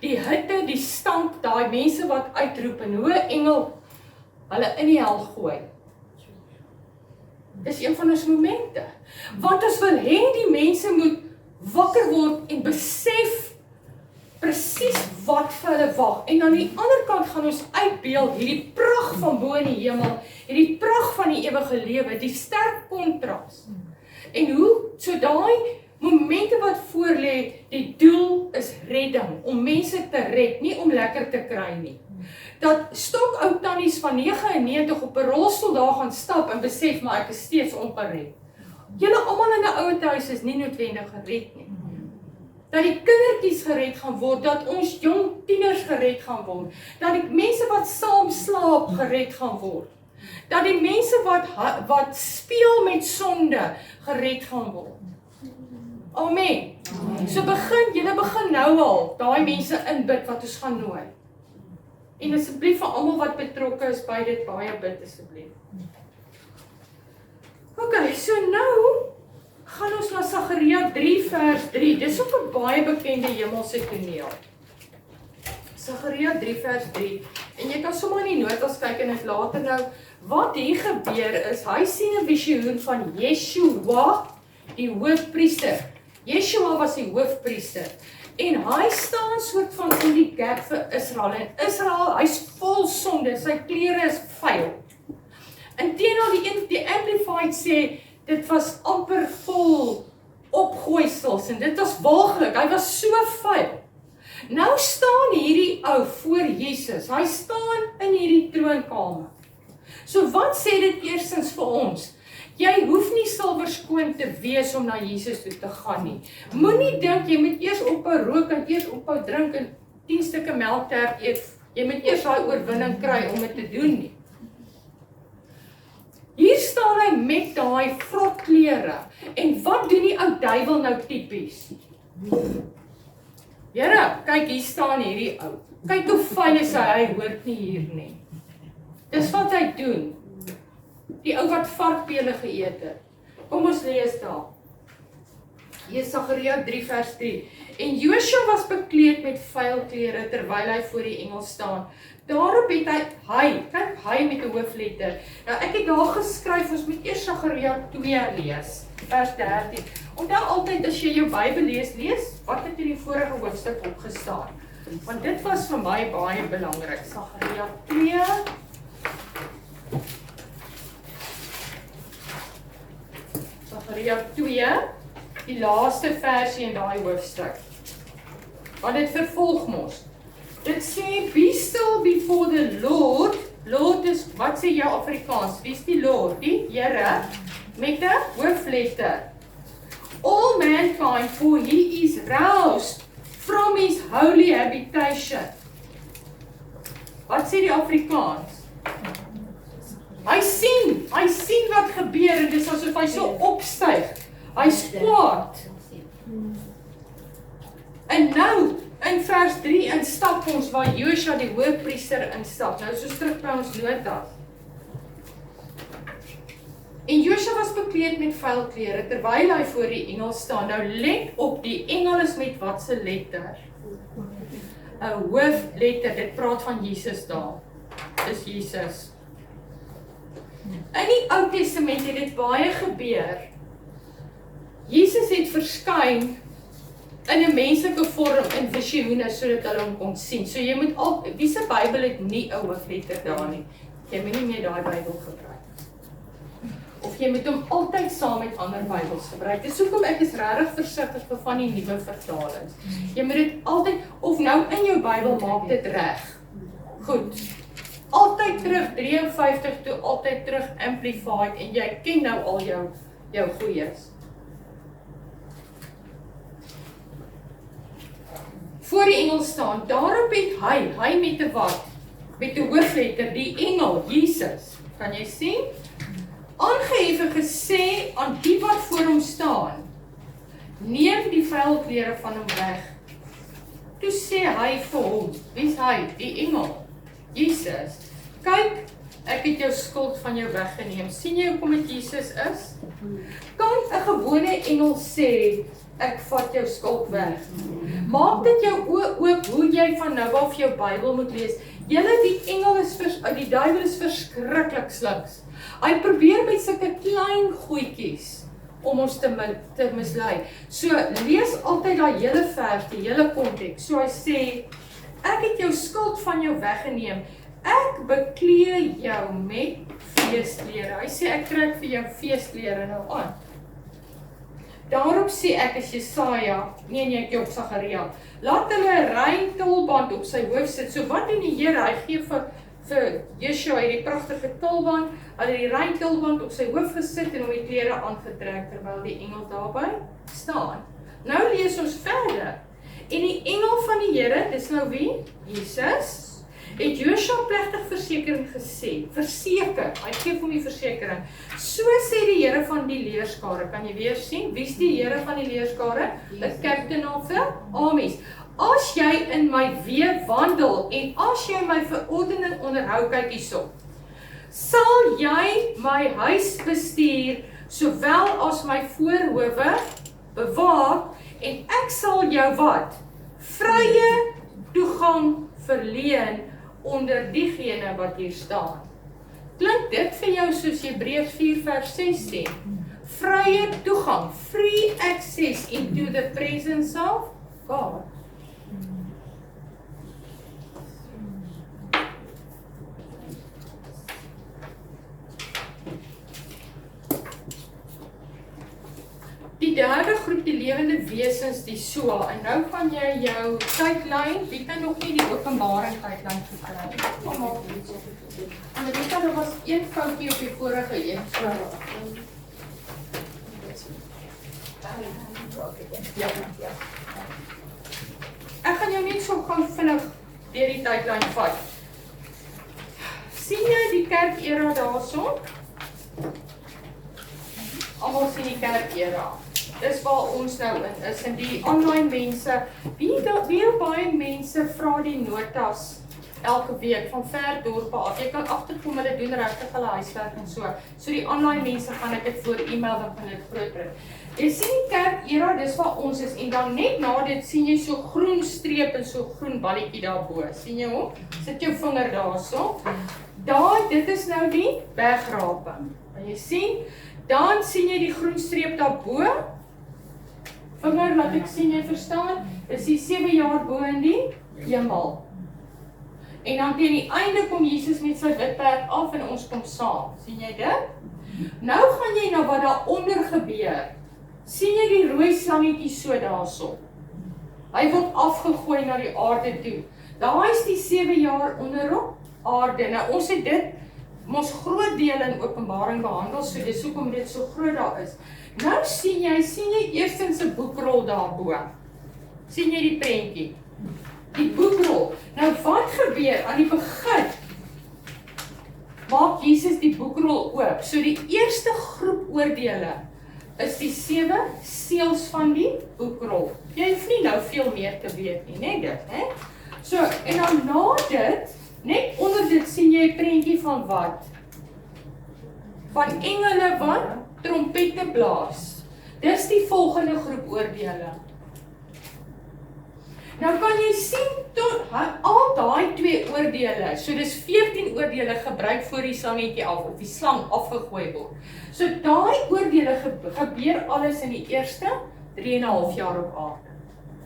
Speaker 1: Die hitte, die stank, daai mense wat uitroep en hoe 'n engel hulle in die hel gooi. Dis een van ons momente. Want ons wil hê die mense moet wakker word en besef presies wat vir hulle wag. En aan die ander kant gaan ons uitbeeld hierdie pragt van bo in die hemel, hierdie pragt van die ewige lewe, die sterk kontras. En hoe, so daai momente wat voor lê, die doel is redding, om mense te red, nie om lekker te kry nie. Dat stok ou tannies van 99 op 'n rolstoel daar gaan stap en besef, maar ek is steeds ongered. Julle almal in 'n ouerhuis is nie noodwendig gered nie. Dat die kindertjies gered gaan word, dat ons jong tieners gered gaan word, dat die mense wat saam slaap gered gaan word, dat die mense wat speel met sonde gered gaan word. Amen. So julle begin nou al daai mense inbid wat ons gaan nooi. En asseblief vir almal wat betrokke is by dit, baie bid asseblief. Okay, so nou gaan ons na Sagaria 3 vers 3. Dis ook 'n baie bekende hemelse toneel. Sagaria 3 vers 3. En jy kan sommer in die notas kyk en dit later nou. Wat hier gebeur is, hy sien 'n visioen van Yeshua, die hoofpriester. Yeshua was die hoofpriester. En hy staan soort van in die gap vir Israel. En Israel, hy's vol sonde, sy klere is vuil. Inteendeel die Amplified sê, dit was amper vol opgooisels en dit was walglik, hy was so vuil. Nou staan hierdie ou voor Jesus, hy staan in hierdie troonkamer. So wat sê dit eerstens vir ons? Jy hoef nie silverskoon te wees om na Jesus toe te gaan nie. Moenie dink jy moet eers ophou rook en eers ophou drink en 10 stukke melktert eet. Jy moet eers daai oorwinning kry om dit te doen nie. Hier staan hy met daai vrot klere. En wat doen die ou duiwel nou tipies? Here, kyk hier staan hierdie ou. Kyk hoe vuil is hy hoort nie hier nie. Dis wat hy doen. Die ou wat varkpele geëet het. Kom ons lees daar. Hier is Sagaria 3 vers 3. En Joshua was bekleed met vuil klere terwyl hy voor die engel staan. Daarop het kyk hy met 'n hoofletter. Nou ek het daar geskryf, ons moet eers Sagaria 2 lees, vers 13. Onthou altyd as jy jou Bybel lees wat het in die vorige hoofstuk opgestaan. Want dit was vir my baie belangrik. Sagaria 2 Sagaria 2, die laaste versie in daai hoofstuk. Want dit vervolg mos. Dit sê, be still before the Lord. Lord is, wat sê jou Afrikaans? Wie is die Lord? Die Here, met 'n hoofletter. All mankind, for he is roused from his holy habitation. Wat sê die Afrikaans? Hy sien wat gebeur en dis asof hy so opstyg. Hy's kwaad. En nou, in vers 3 instap ons waar Joshua die hoofpriester instap. Nou soos terug by ons notas. En Joshua was bekleed met vuil klere terwyl hy voor die engel staan. Nou let op, die engel is met watse letter? 'n hoofletter, dit praat van Jesus daar. Dis Jesus. In die Ou Testament het dit baie gebeur. Jesus het verskyn in 'n menslike vorm in visioene sodat hulle hom kon sien. So jy moet al, wie se Bybel het nie 'n hoofletter daar nie. Jy moet nie meer daai Bybel gebruik. Of jy moet hom altyd saam met ander Bybels gebruik. Dis hoekom ek is regtig versigtig vir van die nuwe vertalings. Jy moet dit altyd, of nou in jou Bybel maak dit reg. Goed. Altyd altyd terug 53 toe, altyd terug amplified en jy ken nou al jou goeies. Voor die engel staan, daarop het hy met 'n wat? Met 'n hoofletter, die engel, Jesus. Kan jy sien? Aangehef en gesê aan die wat voor hom staan, neem die vuil klere van hom weg. Toe sê hy vir hom, wie is hy? Die engel, Jesus. Kyk, ek het jou skuld van jou weggeneem. Sien jy hoekom dit Jesus is? Kan 'n gewone engel sê, ek vat jou skuld weg? Maak dit jou oë oop hoe jy van nou af jou Bybel moet lees. Julle, die duiwel is verskriklik slinks. Hy probeer met sulke klein goedjies om ons te mislei. So, lees altyd daai hele vers, die hele konteks. So hy sê, ek het jou skuld van jou weggeneem. Ek beklee jou met feesklere. Hy sê, ek trek vir jou feesklere nou aan. Daarop sê ek as Jesaja, nee, op Sagaria, laat hulle 'n rein tulband op sy hoof sit. So wat doen die Here? Hy gee vir Yeshua hierdie pragtige tulband, hulle die rein tulband op sy hoof gesit en hom die klere aangetrek terwyl die engel daarby staan. Nou lees ons verder. En die engel van die Here, dis nou wie? Jesus. Het Joshua plegtig verseker, hy gee hom die versekering, so sê die Here van die leerskare, kan jy weer sien, wie is die Here van die leerskare? The captain of the armies. As jy in my weë wandel, en as jy my verordening onderhou, kyk hierso, sal jy my huis bestuur, sowel as my voorhoewe bewaak, en ek sal jou wat? Vrye toegang verleen, onder diegene wat hier staan. Klink dit vir jou soos Hebreërs 4 vers 16? Vrye toegang, free access into the presence of God. Die derde groep, die lewende wesens, die Soa. En nou gaan jy jou tydlyn, wie kan nog nie die Openbaring tydlyn gekry? En dit kan was een foutjie op die vorige een. Ja. Ek gaan jou net so gaan vinnig deur die tydlyn vat. Sien jy die kerkera daarso? Almal sien die kerkera. Dis waar ons nou in is, en die online mense, wie baie mense vra die notas elke week van ver dorpe af. Jy kan agterkom, hulle doen regtig hulle huiswerk en so. So die online mense gaan ek dit voor e-mail, dan kan dit groter. Jy sien die kerkera, dis waar ons is, en dan net na dit sien jy so groen streep en so groen balletjie daarbo. Sien jy hom? Sit jou vinger daarso. Daar, dit is nou die wegraping. Kan jy sien? Dan sien jy die groen streep daarbo. Vinger, laat ek sien jy verstaan, is die 7 jaar bo in die hemel. En dan teen die einde kom Jesus met sy wit perd af en ons kom saam. Sien jy dit? Nou gaan jy na wat daaronder gebeur. Sien jy die rooi slangetjie so daarso? Hy word afgegooi na die aarde toe. Daar is die 7 jaar onderop aarde. Nou ons het dit ons groot deel in Openbaring behandel, so dis hoekom dit so groot daar is. Nou sien jy eerstens 'n boekrol daarbo. Sien jy die prentjie? Die boekrol. Nou wat gebeur aan die begin? Maak Jesus die boekrol oop. So die eerste groep oordeele is die 7 seels van die boekrol. Jy hoef nie nou veel meer te weet nie, net dit, hè? So, en dan na dit, net onder dit sien jy 'n prentjie van wat? Van engele wat trompette blaas. Dis die volgende groep oordeele. Nou kan jy sien tot al daai 2 oordeele. So dis 14 oordeele gebruik voor die slangetjie af of die slang afgegooi word. So daai oordeele gebeur alles in die eerste 3,5 jaar op aarde.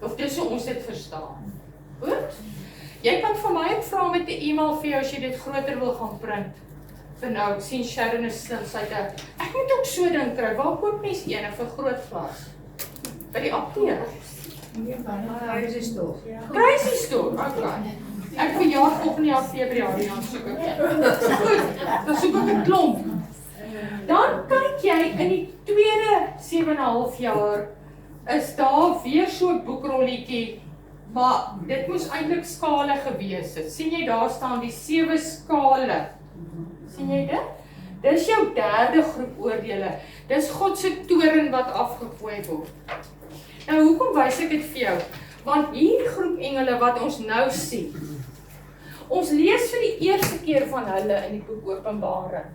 Speaker 1: Of dis hoe ons dit verstaan. Goed? Jy kan vir my ook vra met 'n e-mail vir jou as jy dit groter wil gaan print. Vir nou, ek sien Sharon is slim, sy het ek moet ook so ding kry, waar koop mens een vir groot glas? By die apteek?
Speaker 7: Crazy store.
Speaker 1: Crazy store, okay. Ek verjaar volgende jaar Februarie, dan soek ek. Goed, dan soek ek 'n klomp. Dan kyk jy in die tweede 7,5 jaar, is daar weer so 'n boekrolletjie, maar dit moes eintlik skale gewees het. Sien jy daar staan die 7 skale. Sien jy dit? Dis jou derde groep oordeele. Dis God se toren wat afgegooi word. Nou hoekom wys ek dit vir jou? Want hierdie groep engele wat ons nou sien, ons lees vir die eerste keer van hulle in die boek Openbaring.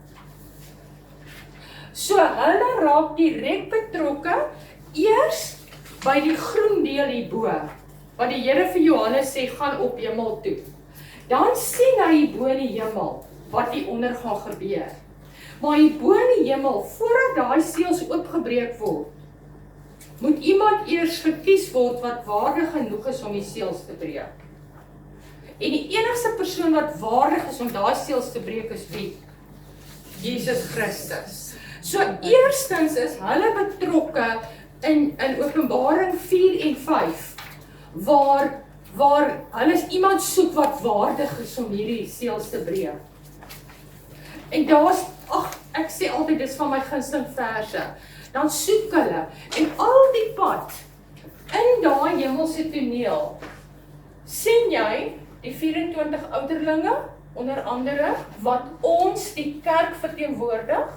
Speaker 1: So hulle raak direk betrokke eers by die groen deel hierbo, wat die Here vir Johannes sê, gaan op hemel toe. Dan sien hy hierbo in die hemel, wat hieronder gaan gebeur. Maar hierbo in die hemel, voordat daai seels oopgebreek word, moet iemand eers gekies word wat waardig genoeg is om die seels te breek. En die enigste persoon wat waardig is om daai seels te breek is wie? Jesus Christus. So eerstens is hulle betrokke in Openbaring 4 en 5, waar hulle iemand soek wat waardig is om hierdie seels te breek. En daar's, ek sê altyd, dis van my gunsteling verse, dan soek hulle, en al die pad, in daai hemelse toneel, sien jy die 24 ouderlinge, onder andere, wat ons die kerk verteenwoordig,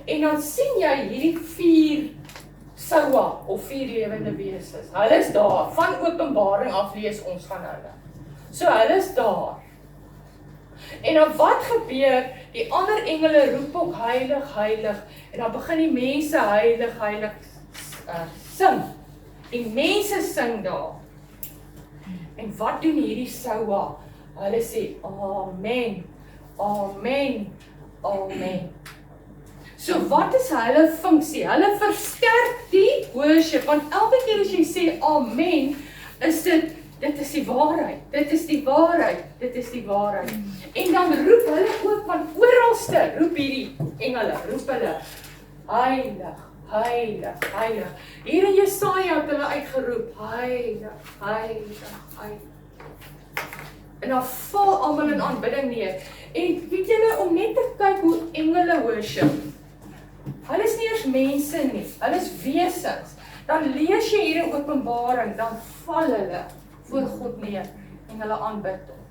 Speaker 1: en dan sien jy hierdie 4 Soua, of 4 lewende wesens, hulle is daar, van Openbaring af lees ons van hulle. So hulle is daar. En dan wat gebeur, die ander engele roep ook heilig, heilig, en dan begin die mense heilig, heilig sing. Die mense sing daar. En wat doen hierdie Soua? Hulle sê, Amen, Amen, Amen. So wat is hulle funksie? Hulle versterk die worship, want elke keer as jy sê Amen, is dit is die waarheid, dit is die waarheid, dit is die waarheid. En dan roep hulle ook, van oralste roep hierdie engele, roep hulle, heilig, heilig, heilig. Hier in Jesaja het hulle uitgeroep, heilig, heilig, heilig. En dan val almal in aanbidding neer. En weet julle, om net te kyk hoe engele worship, hulle is nie eers mense nie, hulle is wesens. Dan lees jy hier in Openbaring, dan val hulle voor God neer en hulle aanbid hom.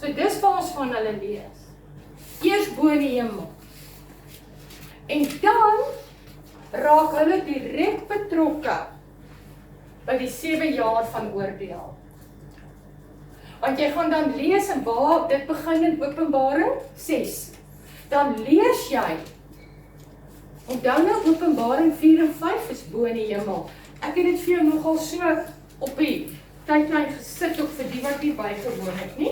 Speaker 1: So dis waar ons van hulle lees. Eers bo in die hemel. En dan raak hulle direk betrokke by die 7 jaar van oordeel. Want jy gaan dan lees en waar dit begin in Openbaring 6. Dan lees jy, onthou nou Openbaring 4 en 5 is bo in die hemel. Ek het dit vir jou nogal so op die tydlyn gesit, ook vir die wat nie bygewoon het nie.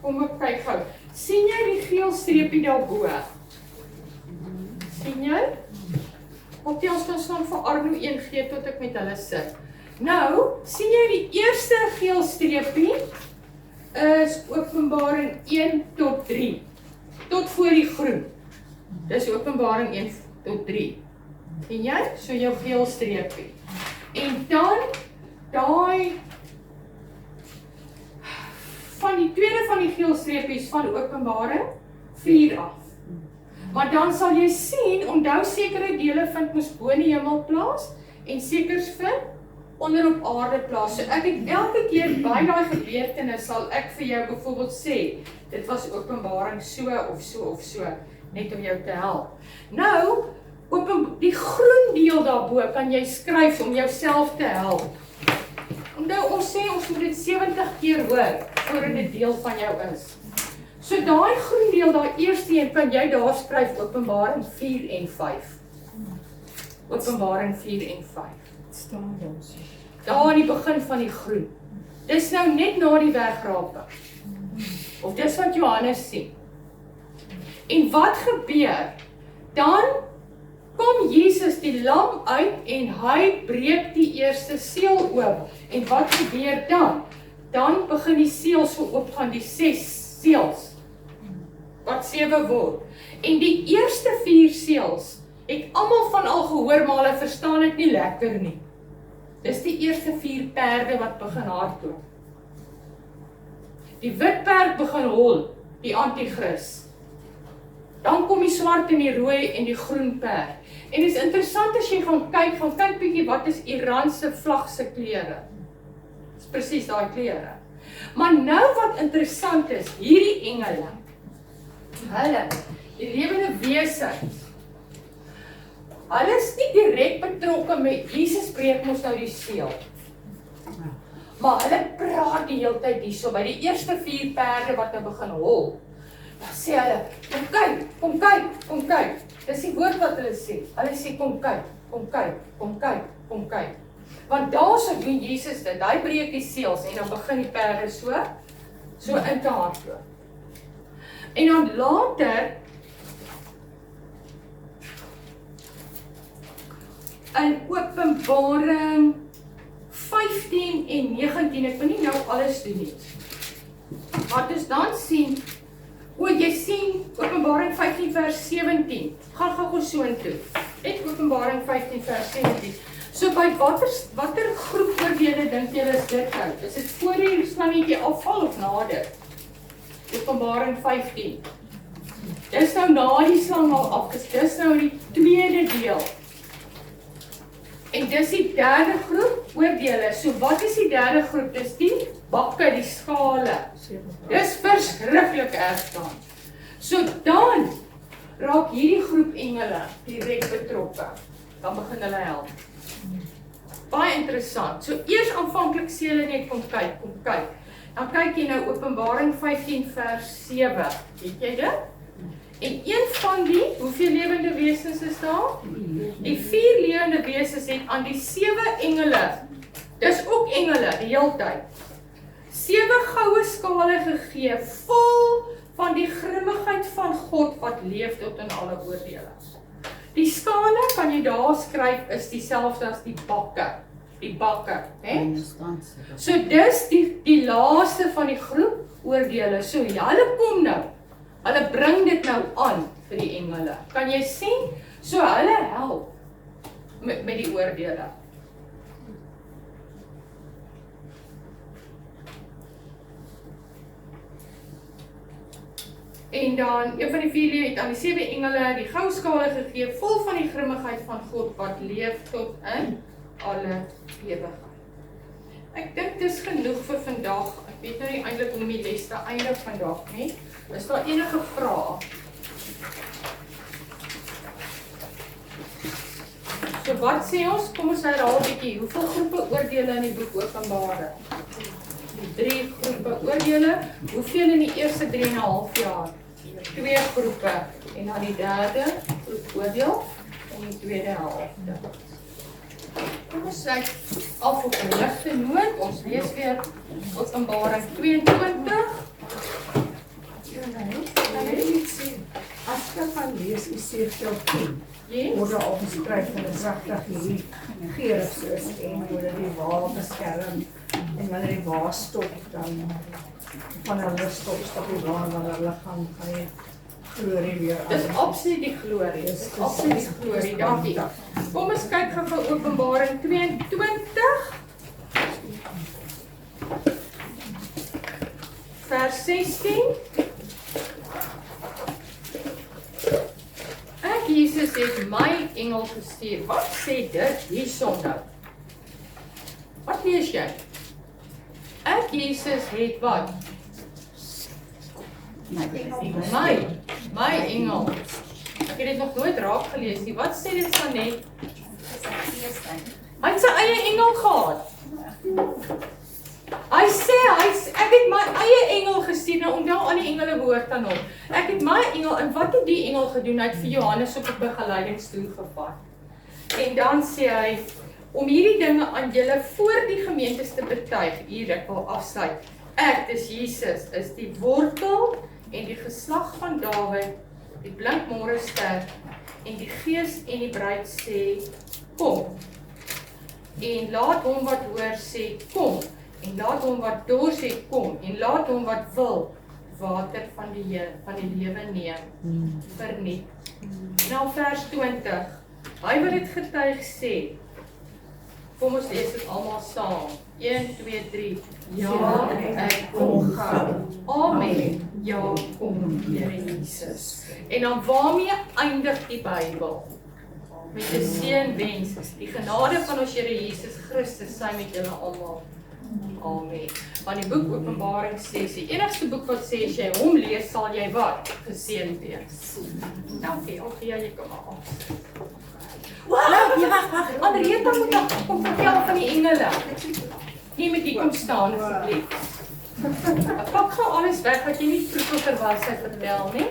Speaker 1: Kom ek kyk gou. Sien jy die geel streepie daarbo? Sien jy? Op die ons kan staan vir Arno 1 gee tot ek met hulle sit. Nou, sien jy die eerste geel streepie is Openbaring 1 tot 3. Tot voor die groen. Dis Openbaring 1 tot 3. Sien jy? So jou geel streepie. En dan daai van die tweede van die geel streepies van Openbaring 4 af. Maar dan sal jy sien, onthou sekere dele vind mos bo in die hemel plaas en sekers vind onder op aarde plaas. So ek het elke keer by daai gebeurtenis sal ek vir jou byvoorbeeld sê, dit was Openbaring so of so of so, net om jou te help. Nou, die groen deel daarbo kan jy skryf om jouself te help. Onthou, ons sê ons moet dit 70 keer hoor voordat dit deel van jou is. So daai groen deel, daai eerste een, kan jy daar skryf Openbaring 4 en 5. Openbaring 4 en 5.
Speaker 5: Staan ons.
Speaker 1: Daar in die begin van die groen. Dis nou net na die wegraping. Of dis wat Johannes sien. En wat gebeur? Dan kom Jesus die lam uit en hy breek die eerste seël oop. En wat gebeur dan? Dan begin die seëls oopgaan, die 6 seëls. Wat 7 word. En die eerste 4 seëls het almal van al gehoor, maar hulle verstaan dit nie lekker nie. Dis die eerste 4 perde wat begin hardloop. Die wit perd begin hol, die anti-kris. Dan kom die swart en die rooi en die groen perd. En dit is interessant as jy gaan kyk bietjie wat is Iran se vlag se kleure. Dis presies daai kleure. Maar nou wat interessant is, hierdie engele, hulle, die lewende wesens, hulle is nie direk betrokke met Jesus breek mos nou die seël. Maar hulle praat die hele tyd hierso by die eerste 4 perde wat nou begin hol. Dan sê hulle, kom kyk. Dis die woord wat hulle sê. Hulle sê kom kyk. Want daarso doen Jesus dit. Hy breek die seels en dan begin die perde so in te hardloop. En dan later in Openbaring 15 en 19, ek wil nie nou alles doen nie. Wat ons dan sien, jy sien Openbaring 15 vers 17, gaan gou soontoe. Net Openbaring 15 vers 17. So by watter groep oordele dink julle is dit nou? Is dit voor die slangetje afval of nader? Openbaring 15. Dis nou na die slang al afgestel, dis nou die tweede deel. En dis die derde groep oordele. So wat is die derde groep? Dis die bakke, die skale. Dis verskriklik erg dan. So dan raak hierdie groep engele direk betrokke. Dan begin hulle help. Baie interessant. So eers aanvanklik sê hulle net kom kyk. Dan kyk jy nou Openbaring 15 vers 7. Weet jy dit? En een van die, hoeveel lewende wesens is daar? Die 4 lewende wesens het aan die 7 engele, dis ook engele die hele tyd, 7 goue skale gegee, vol van die grimmigheid van God wat leef tot in alle oordele. Die skale, kan jy daar skryf, is dieselfde as die bakke. Hè? So dis die laaste van die groep oordele. So hulle kom nou. Hulle bring dit nou aan vir die engele. Kan jy sien? So hulle help met die oordele. En dan, een van die 4 het aan die 7 engele die goue skale gegee, vol van die grimmigheid van God wat leef tot in alle ewigheid. Ek dink dis genoeg vir vandag. Ek weet nou nie eintlik hoe om die les te eindig vandag nie. Is daar enige vrae? So wat sê ons? Kom ons herhaal 'n bietjie. Hoeveel groepe oordele in die boek Openbaring? 3 groepe oordele. Hoeveel in die eerste 3,5 jaar? 2 groepe. En dan die derde groep oordeel en die tweede helfte. Kom ons sluit af op 'n ligte noot. Ons lees weer Openbaring 22.
Speaker 7: As jy gaan lees Esegiel 10, word daar al beskryf van 'n pragtige hierdie gerig soos en hoe hulle die wa beskerm en wanneer die wa stop dan van hulle stop die wa en wanneer hulle gaan die glorie weer aan.
Speaker 1: Dis absoluut die glorie. Dis absoluut die glorie. Dankie. Kom ons kyk gou vir Openbaring 22 vers 16. Jesus het my engel gestuur. Wat sê dit hierson nou? Wat lees jy? Ek Jesus het wat? My engel. Ek het dit nog nooit raak gelees nie. Wat sê dit van net? Hy het sy eie engel gehad. Hy sê, ek het my eie engel gestuur, nou onthou al die engele behoort aan hom. Ek het my engel, en wat het die engel gedoen? Hy het vir Johannes op 'n begeleidingsstoel gevat. En dan sê hy, om hierdie dinge aan julle voor die gemeentes te betuig, hier ek wil afsluit. Ek, dis Jesus, is die wortel en die geslag van Dawid, die blinkmôre ster, en die gees en die bruid sê, kom. En laat hom wat hoor sê, kom. En laat hom wat dors het kom, en laat hom wat wil, water van die lewe neem, verniet. Nou vers 20, hy wat het getuig sê, Kom ons lees dit almal saam. 1, 2, 3. Ja, ek kom gou. Amen. Ja, kom Here Jesus. En dan waarmee eindig die Bybel? Met 'n seënwens. Die genade van ons Here Jesus Christus sy met julle almal. Amen. Want die boek Openbaring sê, die enigste boek wat sê as jy hom lees, sal jy wat? Geseën wees. Dankie. Okay, jy kom af. Wag. Andrieta moet nog kom vertel van die engele. Jy moet hier kom staan asseblief. Ek pak gou alles weg wat jy nie vroeër was hy vertel nie.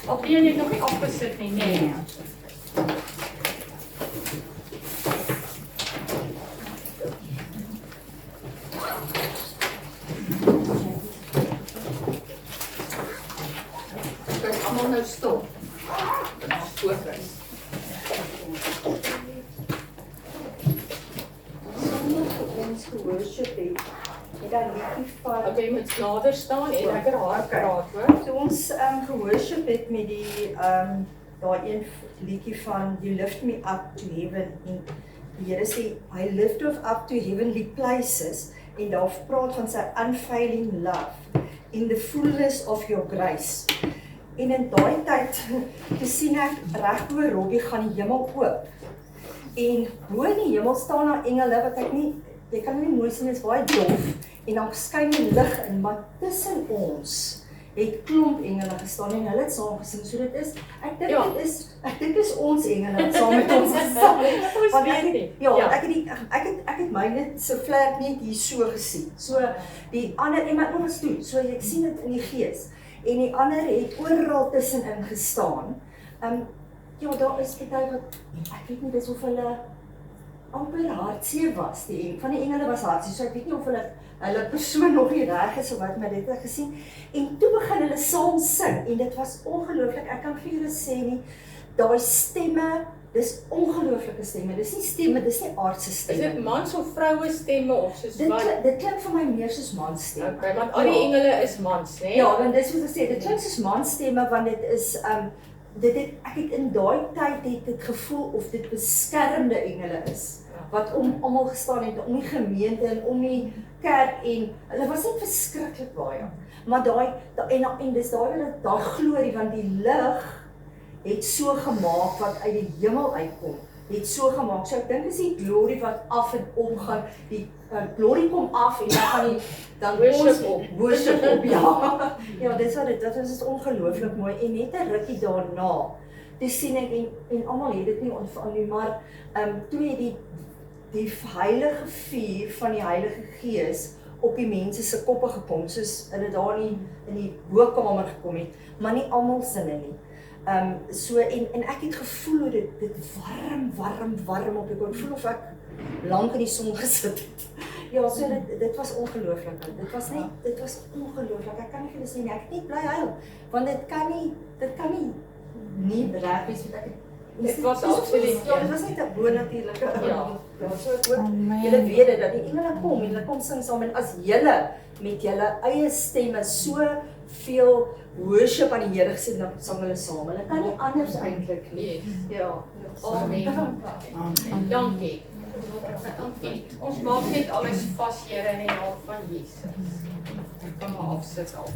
Speaker 1: Of jy het nog nie afgesit nie, nee. Ek is almal nou stop. Fokus.
Speaker 7: Ons geworship het. En dan liedjie van
Speaker 1: Okay, jy moet nader staan en lekker hard praat, hoor.
Speaker 7: So ons geworship het met die daai een liedjie van You Lift Me Up to Heaven en die Here sê I lift us up to heavenly places en daar praat van sy unfailing love in the fullness of your grace. En in daai tyd gesien ek reg oor Robbie gaan die hemel oop. En bo in die hemel staan daar engele wat ek nie, jy kan nie mooi sien, dit is baie dof en dan skyn die lig in, maar tussen ons het klomp engele gestaan en hulle het saam gesing. So dit is, ek dink is ons engele wat saam met ons gesing. Want ek het myne se vlek net hier so gesien. So die ander iemand nog gestoot. So ek sien dit in die gees. En die ander het oral tussenin gestaan. Daar is party wat ek weet nie dis of hulle amper hartseer was. Van die engele was hartseer. So ek weet nie of hulle persoon nog nie reg is of wat, maar dit het gesien. En toe begin hulle saam sing en dit was ongelooflik. Ek kan vir julle sê nie, daai stemme, dis ongelooflike stemme. Dis nie stemme, dis nie aardse stemme.
Speaker 1: Is dit mans of vroue stemme of soos wat?
Speaker 7: Dit klink vir my meer soos mansstemme.
Speaker 1: Okay, want al die engele is mans, né?
Speaker 7: Ja, want dis wat ek sê, dit klink soos mansstemme want dit is ek het in daai tyd het dit gevoel of dit beskermende engele is. Wat om almal gestaan het, om die gemeente en om die kerk en hulle was net verskriklik baie. Maar en dis daai glorie want die lig het so gemaak wat uit die hemel uitkom. Het so gemaak. So ek dink is die glorie wat af en om gaan. Die glorie kom af en dan gaan dan worship op. Ja. Ja, dit is ongelooflik mooi en net 'n rukkie daarna. Toe sien ek en almal het dit nie ontvang nie, maar toe het die heilige vuur van die Heilige Gees op die mense se koppe gekom, soos hulle daar in die hoëkamer gekom het, maar nie almal sinne nie. So en ek het gevoel hoe dit warm op ek voel of ek lank in die son gesit het. Ja, so dit was ongelooflik. Dit was ongelooflik. Ek kan nie vir julle sê nie, ek het net bly huil, want dit kan nie reg wees wat ek
Speaker 1: Dit was absoluut.
Speaker 7: Ja, dit was net 'n bonatuurlike.
Speaker 1: Ja.
Speaker 7: So ek hoop julle weet dit dat die engele kom en hulle kom sing saam en as julle met julle eie stemme so veel worship aan die Here gesing dan sang hulle saam. Hulle kan nie anders eintlik nie. Ja.
Speaker 1: Amen. Dankie. Dankie. Ons maak net alles vas, Here, in die naam van Jesus. Kom maar afsit al.